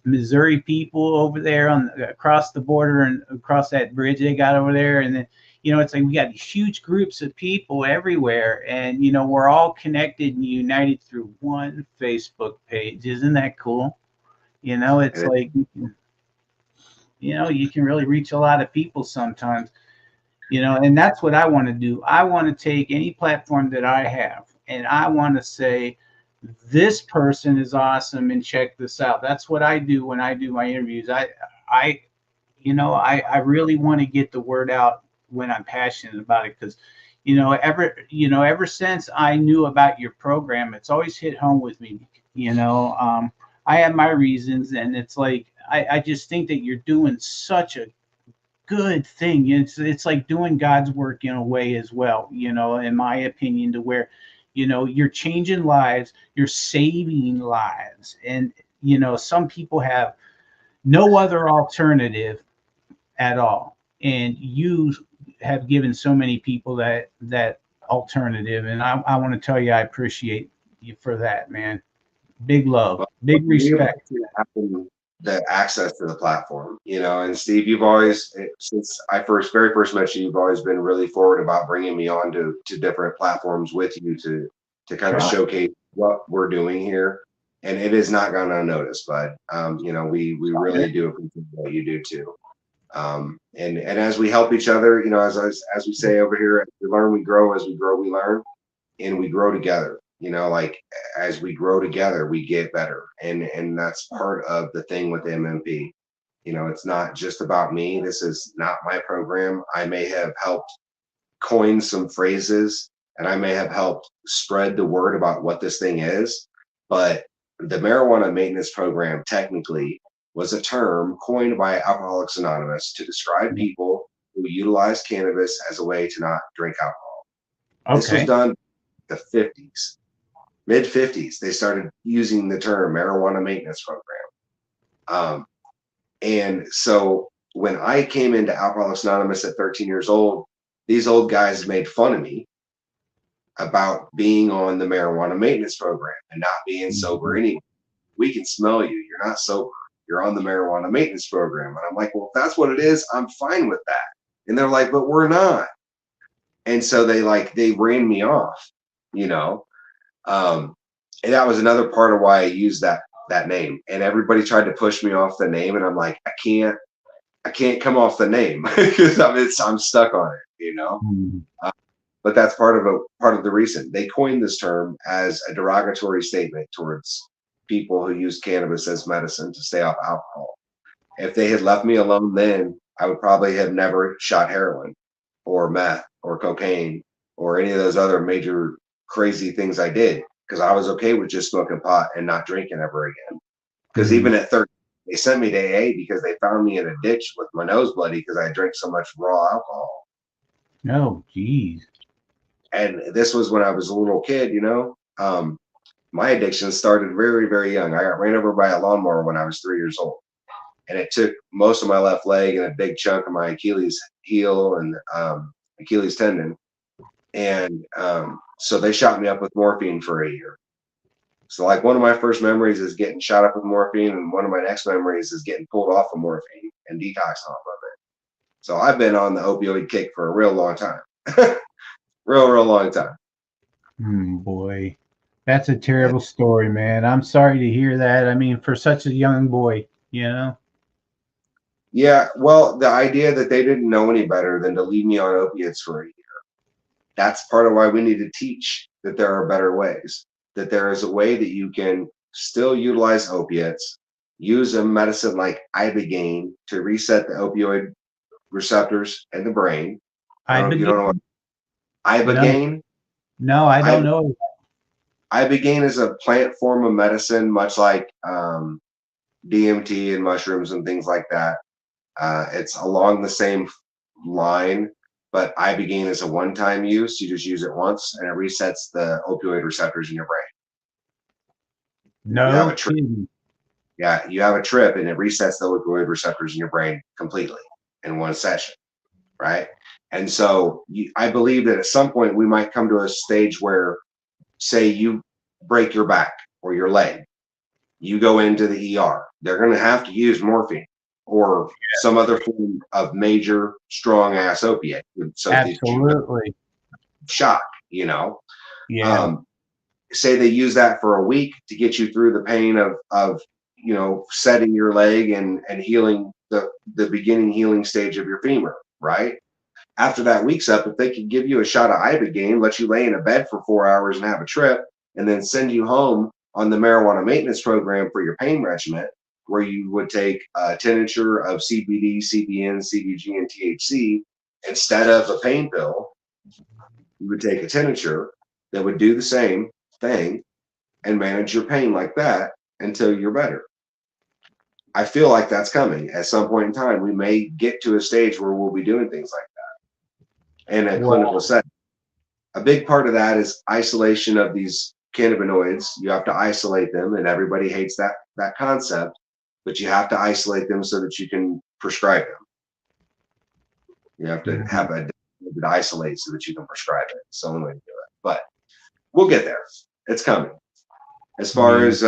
Missouri people over there across the border and across that bridge they got over there. And then, you know, it's like we got huge groups of people everywhere, and, you know, we're all connected and united through one Facebook page. Isn't that cool? You know, it's like, you know, you can really reach a lot of people sometimes, you know, and that's what I want to do. I want to take any platform that I have, and I want to say, this person is awesome and check this out. That's what I do when I do my interviews. I really want to get the word out when I'm passionate about it, because, you know, ever since I knew about your program, it's always hit home with me. You know, I have my reasons, and it's like, I just think that you're doing such a good thing. It's like doing God's work in a way as well, you know, in my opinion, to where, you know, you're changing lives, you're saving lives. And, you know, some people have no other alternative at all. And you have given so many people that alternative. And I want to tell you, I appreciate you for that, man. Big love, big respect. The access to the platform, you know, and Steve, you've always, since I very first met you, you've always been really forward about bringing me on to different platforms with you to kind of showcase what we're doing here. And it has not gone unnoticed, but you know, we really do appreciate what you do too. And as we help each other, you know, as we say over here, as we learn, we grow. As we grow, we learn, and we grow together. You know, like, as we grow together, we get better. And that's part of the thing with MMP. You know, it's not just about me. This is not my program. I may have helped coin some phrases, and I may have helped spread the word about what this thing is. But the marijuana maintenance program technically was a term coined by Alcoholics Anonymous to describe people who utilize cannabis as a way to not drink alcohol. Okay. This was done in the 50s. Mid-50s, they started using the term marijuana maintenance program. And so when I came into Alcoholics Anonymous at 13 years old, these old guys made fun of me about being on the marijuana maintenance program and not being sober anyway. We can smell you. You're not sober. You're on the marijuana maintenance program. And I'm like, well, if that's what it is, I'm fine with that. And they're like, but we're not. And so they ran me off, you know. And that was another part of why I used that name. And everybody tried to push me off the name, and I'm like, I can't come off the name because I'm stuck on it, you know. But that's part of the reason they coined this term as a derogatory statement towards people who use cannabis as medicine to stay off alcohol. If they had left me alone then, I would probably have never shot heroin or meth or cocaine or any of those other major crazy things I did, because I was okay with just smoking pot and not drinking ever again. Because even at 30, they sent me to AA because they found me in a ditch with my nose bloody because I drank so much raw alcohol. Oh, geez. And this was when I was a little kid, you know. My addiction started very, very young. I got ran over by a lawnmower when I was 3 years old. And it took most of my left leg and a big chunk of my Achilles heel and Achilles tendon. And so they shot me up with morphine for a year. So like one of my first memories is getting shot up with morphine, and one of my next memories is getting pulled off of morphine and detoxed off of it. So I've been on the opioid kick for a real long time. real long time. Boy, that's a terrible story, man. I'm sorry to hear that. I mean, for such a young boy, you know. Yeah, well, the idea that they didn't know any better than to leave me on opiates for a year. That's part of why we need to teach that there are better ways, that there is a way that you can still utilize opiates, use a medicine like Ibogaine to reset the opioid receptors in the brain. You don't know what Ibogaine? No, I don't know. Ibogaine is a plant form of medicine, much like DMT and mushrooms and things like that. It's along the same line, but Ibogaine is a one-time use. You just use it once, and it resets the opioid receptors in your brain. No, you have a trip. Yeah, you have a trip, and it resets the opioid receptors in your brain completely in one session, right? And so I believe that at some point we might come to a stage where, say you break your back or your leg, you go into the ER. They're going to have to use morphine or some other form of major strong ass opiate. So absolutely. Shock, you know. Yeah. Say they use that for a week to get you through the pain of you know, setting your leg and healing the beginning healing stage of your femur, right? After that week's up, if they could give you a shot of Ibogaine, let you lay in a bed for 4 hours and have a trip, and then send you home on the marijuana maintenance program for your pain regimen, where you would take a tincture of CBD, CBN, CBG, and THC instead of a pain pill. You would take a tincture that would do the same thing and manage your pain like that until you're better. I feel like that's coming at some point in time. We may get to a stage where we'll be doing things like that in a clinical setting. A big part of that is isolation of these cannabinoids. You have to isolate them, and everybody hates that concept, but you have to isolate them so that you can prescribe them. You have to have a to isolate so that you can prescribe it. It's the only way to do it. But we'll get there. It's coming. As far as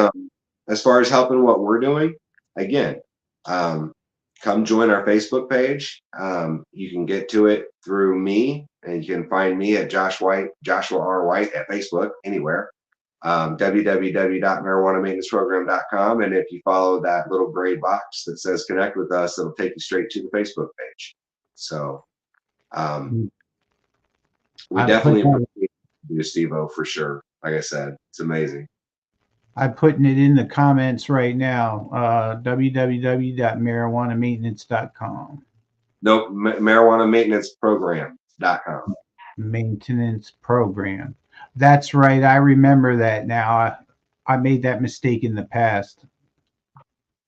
helping what we're doing, again, come join our Facebook page. You can get to it through me, and you can find me at Joshua R. White at Facebook, anywhere. www.marijuanamaintenanceprogram.com, and if you follow that little gray box that says connect with us, it'll take you straight to the Facebook page. So we definitely appreciate you, Steve-O, for sure. Like I said, it's amazing. I'm putting it in the comments right now. www.marijuanamaintenance.com. Nope, marijuanamaintenanceprogram.com. Maintenance program. That's right. I remember that now. I made that mistake in the past.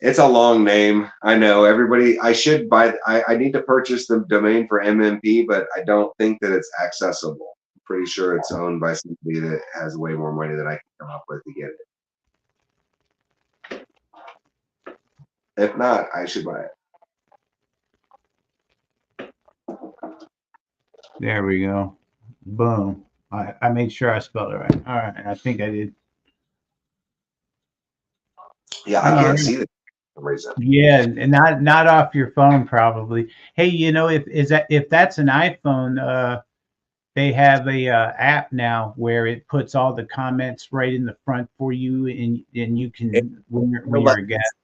It's a long name. I know everybody. I should buy. I need to purchase the domain for MMP, but I don't think that it's accessible. I'm pretty sure it's owned by somebody that has way more money than I can come up with to get it. If not, I should buy it. There we go. Boom. I made sure I spelled it right. All right. I think I did. Yeah, I All can't right. see that for some reason. Yeah, and not off your phone probably. Hey, you know, if that's an iPhone, they have a app now where it puts all the comments right in the front for you, and you can when It'll you're let, a guest.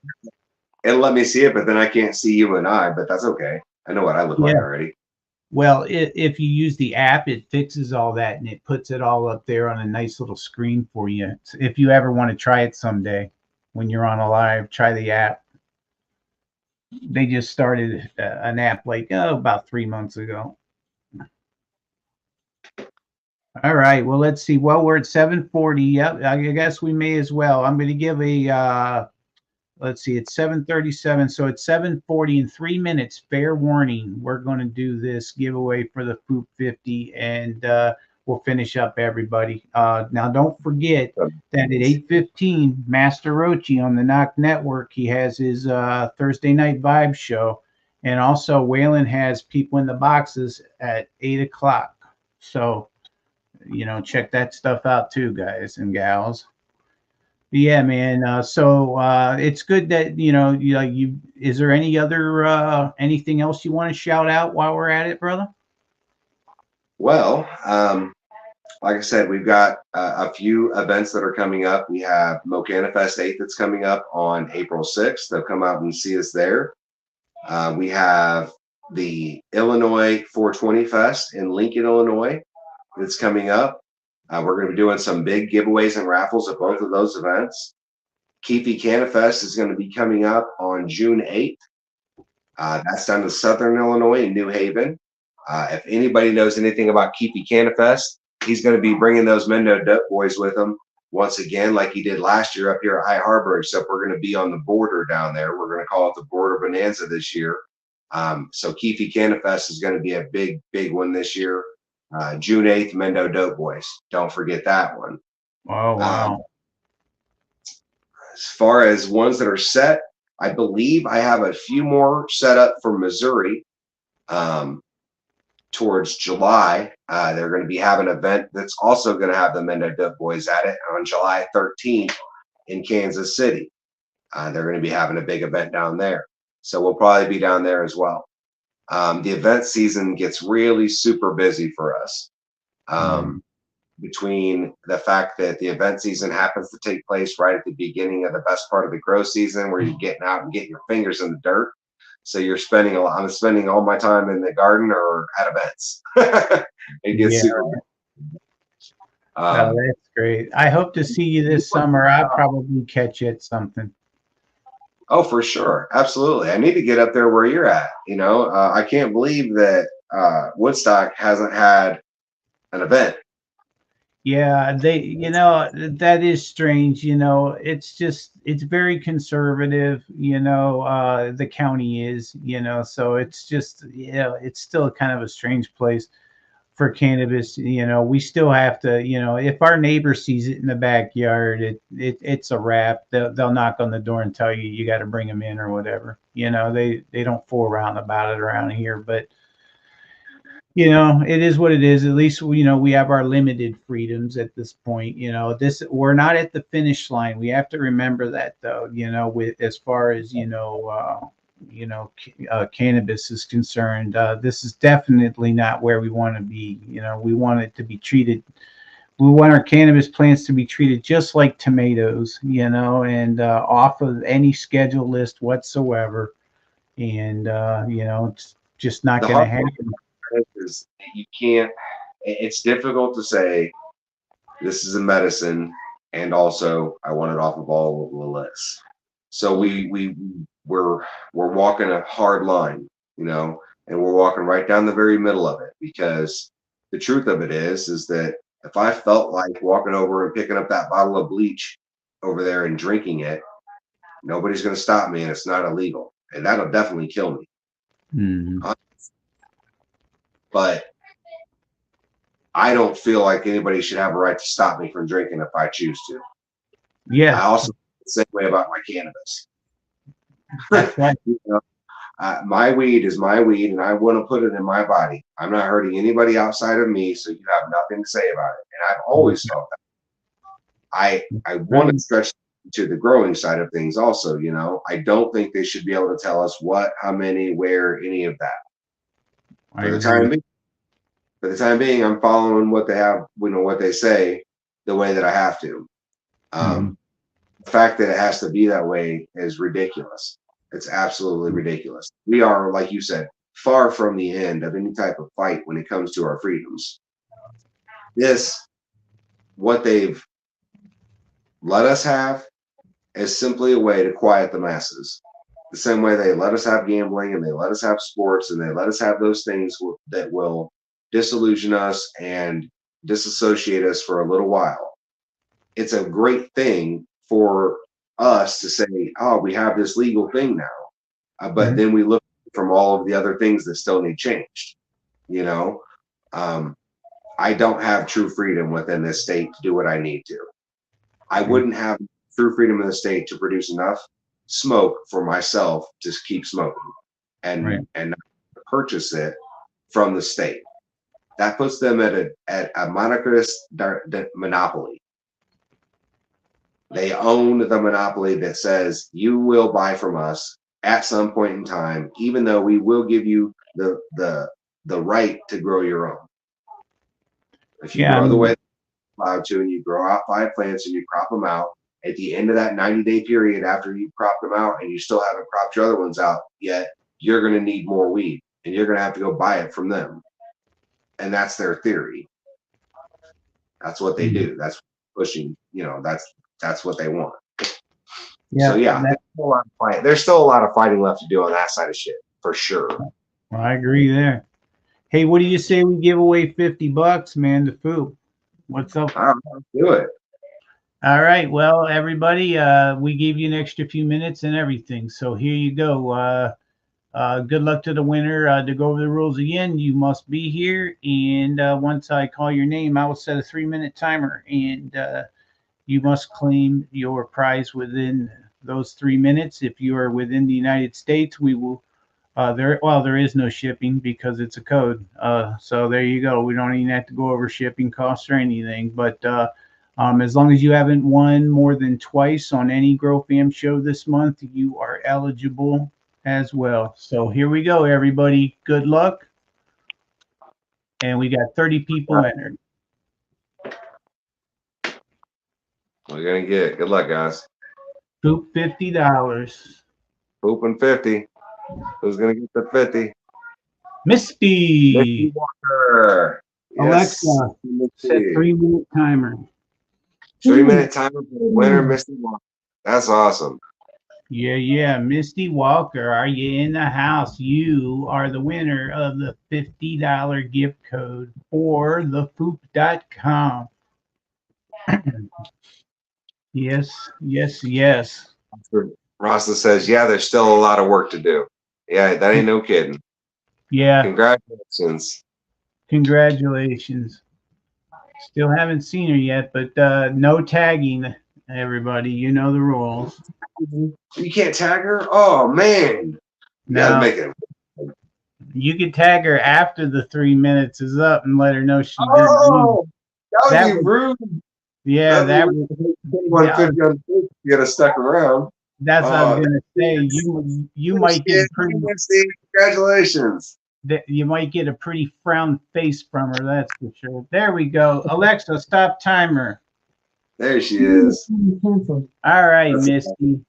it'll let me see it, but then I can't see you and I, but that's okay. I know what I look like Yeah. already. Well, if you use the app, it fixes all that and it puts it all up there on a nice little screen for you. If you ever want to try it someday, when you're on a live, try the app. They just started an app like about 3 months ago. All right. Well, let's see. Well, we're at 7:40. Yep. I guess we may as well. I'm going to give a let's see. It's 7:37. So it's 7:40 in 3 minutes. Fair warning. We're going to do this giveaway for the FOOP 50, and we'll finish up everybody. Now, don't forget that at 8:15, Master Rochi on the Knock Network, he has his Thursday Night Vibe show, and also Waylon has People in the Boxes at 8 o'clock. So, you know, check that stuff out too, guys and gals. Yeah, man. So it's good that you. Is there any other anything else you want to shout out while we're at it, brother? Well, like I said, we've got a few events that are coming up. We have Mocana Fest 8 that's coming up on April 6th. They'll come out and see us there. We have the Illinois 420 Fest in Lincoln, Illinois that's coming up. We're going to be doing some big giveaways and raffles at both of those events. Keefe Canafest is going to be coming up on June 8th. That's down in Southern Illinois in New Haven. If anybody knows anything about Keefe Canafest, he's going to be bringing those Mendo Dope Boys with him once again, like he did last year up here at High Harbor, except we're going to be on the border down there. We're going to call it the Border Bonanza this year. So Keefe Canafest is going to be a big, big one this year. June 8th, Mendo Dope Boys. Don't forget that one. Oh, wow. As far as ones that are set, I believe I have a few more set up for Missouri towards July. They're going to be having an event that's also going to have the Mendo Dope Boys at it on July 13th in Kansas City. They're going to be having a big event down there. So we'll probably be down there as well. The event season gets really super busy for us. Between the fact that the event season happens to take place right at the beginning of the best part of the grow season, where you're getting out and getting your fingers in the dirt. So you're spending I'm spending all my time in the garden or at events. It gets super busy. Oh, that's great. I hope to see you this summer. I'll probably catch you at something. Oh, for sure. Absolutely. I need to get up there where you're at. You know, I can't believe that Woodstock hasn't had an event. Yeah, that is strange. It's very conservative, the county is, so it's just, it's still kind of a strange place for cannabis. We still have to, if our neighbor sees it in the backyard, it's a wrap. They'll knock on the door and tell you got to bring them in or whatever. They don't fool around about it around here, but it is what it is. At least, we have our limited freedoms at this point. We're not at the finish line. We have to remember that, though, with as far as, cannabis is concerned. This is definitely not where we want to be. We want it to be treated. We want our cannabis plants to be treated just like tomatoes, and off of any schedule list whatsoever. And, it's just not going to happen. Is you can't. It's difficult to say this is a medicine, and also I want it off of all of the lists. So we're walking a hard line, and we're walking right down the very middle of it, because the truth of it is that if I felt like walking over and picking up that bottle of bleach over there and drinking it, nobody's going to stop me, and it's not illegal, and that'll definitely kill me. But I don't feel like anybody should have a right to stop me from drinking if I choose to. Yeah. I also feel the same way about my cannabis. That's right. My weed is my weed, and I want to put it in my body. I'm not hurting anybody outside of me, so you have nothing to say about it. And I've always felt that. I want to stretch to the growing side of things also, you know. I don't think they should be able to tell us what, how many, where, any of that. For the time being, I'm following what they have, you know, what they say the way that I have to. The fact that it has to be that way is ridiculous. It's absolutely ridiculous. We are, like you said, far from the end of any type of fight when it comes to our freedoms. What they've let us have is simply a way to quiet the masses. The same way they let us have gambling and they let us have sports and they let us have those things that will disillusion us and disassociate us for a little while. It's a great thing for us to say, oh, we have this legal thing now. But then we look from all of the other things that still need changed. You know, I don't have true freedom within this state to do what I need to. I wouldn't have true freedom in the state to produce enough smoke for myself to keep smoking and not purchase it from the state. That puts them at a monopolist monopoly. They own the monopoly that says you will buy from us at some point in time, even though we will give you the right to grow your own. If you grow the way you're allowed to, and you grow out 5 plants and you crop them out, at the end of that 90-day period after you crop them out and you still haven't cropped your other ones out yet, you're going to need more weed and you're going to have to go buy it from them. And that's their theory. That's what they do. That's pushing, you know, that's what they want. Yeah. So yeah, there's still a lot of fighting left to do on that side of shit, for sure. Well, I agree there. Hey, what do you say we give away $50, man, to FOOP? What's up? All right, let's do it. All right. Well, everybody, we gave you an extra few minutes and everything. So here you go. Good luck to the winner. To go over the rules again, you must be here. And once I call your name, I will set a 3-minute timer. And you must claim your prize within those 3 minutes. If you are within the United States, we will. There is no shipping because it's a code. So there you go. We don't even have to go over shipping costs or anything. But as long as you haven't won more than twice on any Grow Fam show this month, you are eligible as well. So here we go, everybody. Good luck. And we got 30 people entered. We're going to get it. Good luck, guys. FOOP $50. FOOP and 50. Who's going to get the 50? Misty Walker. Alexa, set 3-minute timer. 3-minute timer for the winner, Misty Walker. That's awesome. Yeah. Misty Walker, are you in the house? You are the winner of the $50 gift code for the FOOP.com. Yes. Rasta says, yeah, there's still a lot of work to do. Yeah, that ain't no kidding. Yeah. Congratulations. Still haven't seen her yet, but no tagging, everybody. You know the rules. You can't tag her? Oh, man. No. Make it. You can tag her after the 3 minutes is up and let her know she didn't. Oh, that would be rude. Yeah, that would. 150 on you gotta stuck around. That's what I was gonna say. You might get pretty. Congratulations. You might get a pretty frown face from her. That's for sure. There we go. Alexa, stop timer. There she is. All right, Misty.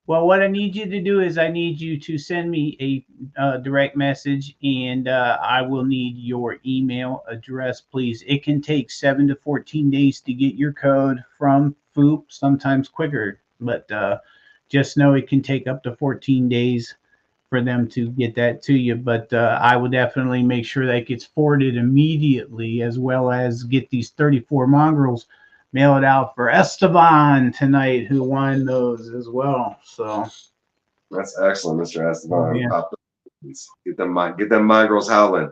Well, what I need you to do is I need you to send me a direct message, and I will need your email address, please. It can take 7 to 14 days to get your code from FOOP, sometimes quicker, but just know it can take up to 14 days for them to get that to you. But I will definitely make sure that gets forwarded immediately, as well as get these 34 mongrels. Mail it out for Esteban tonight, who won those as well. So that's excellent, Mr. Esteban. Yeah. Get them mongrels howling.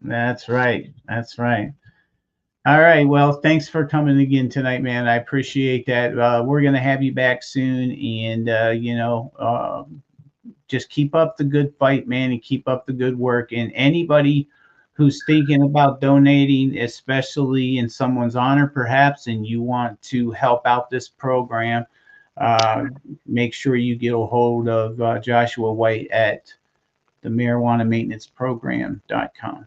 That's right. All right. Well, thanks for coming again tonight, man. I appreciate that. We're gonna have you back soon, and just keep up the good fight, man, and keep up the good work. And anybody who's thinking about donating, especially in someone's honor, perhaps, and you want to help out this program, make sure you get a hold of Joshua White at the marijuanamaintenanceprogram.com.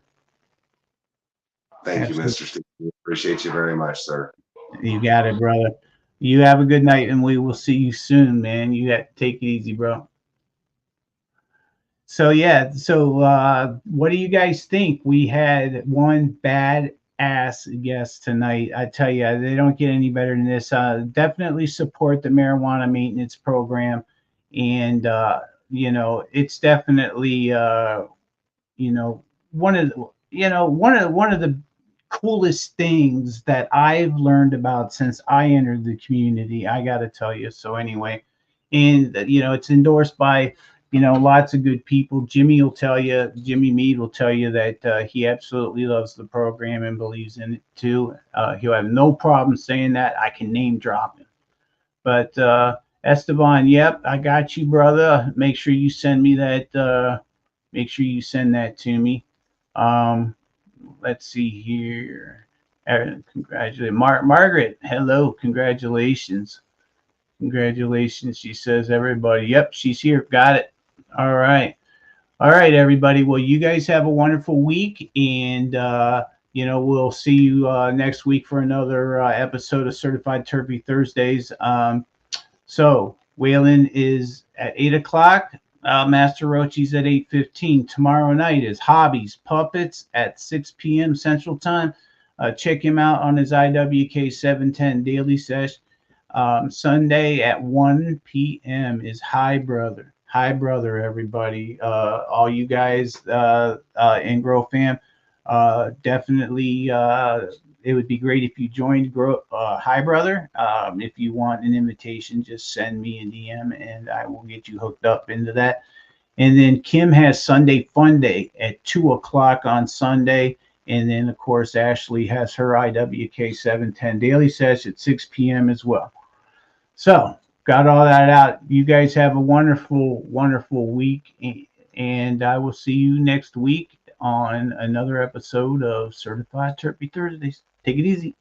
Thank you, Mr. Steve. Appreciate you very much, sir. You got it, brother. You have a good night, and we will see you soon, man. You got to take it easy, bro. So yeah, so what do you guys think? We had one badass guest tonight. I tell you, they don't get any better than this. Definitely support the marijuana maintenance program, and you know, it's definitely you know, one of the coolest things that I've learned about since I entered the community. I got to tell you. So anyway, and you know, it's endorsed by, you know, lots of good people. Jimmy Mead will tell you that he absolutely loves the program and believes in it too. He'll have no problem saying that. I can name drop him. But Esteban, yep, I got you, brother. Make sure you send me that. Make sure you send that to me. Let's see here. Congratulations, Margaret. Hello, congratulations. Congratulations, she says, everybody. Yep, she's here. Got it. All right. All right, everybody. Well, you guys have a wonderful week, and you know, we'll see you next week for another episode of Certified Terpy Thursdays. So Waylon is at 8 o'clock. Master Rochi's at 8:15. Tomorrow night is Hobbies Puppets at 6 p.m. Central Time. Check him out on his IWK 710 daily sesh. Sunday at 1 p.m. is Hi Brother. Hi Brother, everybody. All you guys in Grow Fam, definitely it would be great if you joined Hi Brother. If you want an invitation, just send me a DM and I will get you hooked up into that. And then Kim has Sunday Fun Day at 2 o'clock on Sunday. And then, of course, Ashley has her IWK 710 daily sesh at 6 p.m. as well. So, got all that out. You guys have a wonderful, wonderful week. And I will see you next week on another episode of Certified Terpy Thursdays. Take it easy.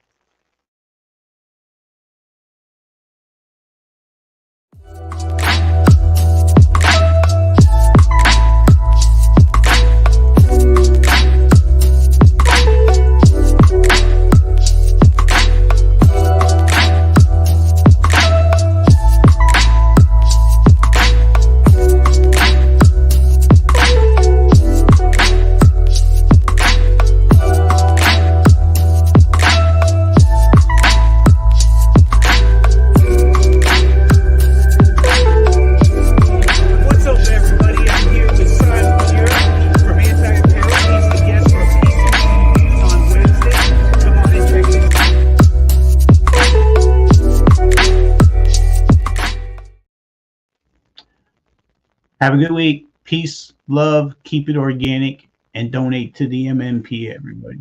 Have a good week. Peace, love, keep it organic, and donate to the MMP, everybody.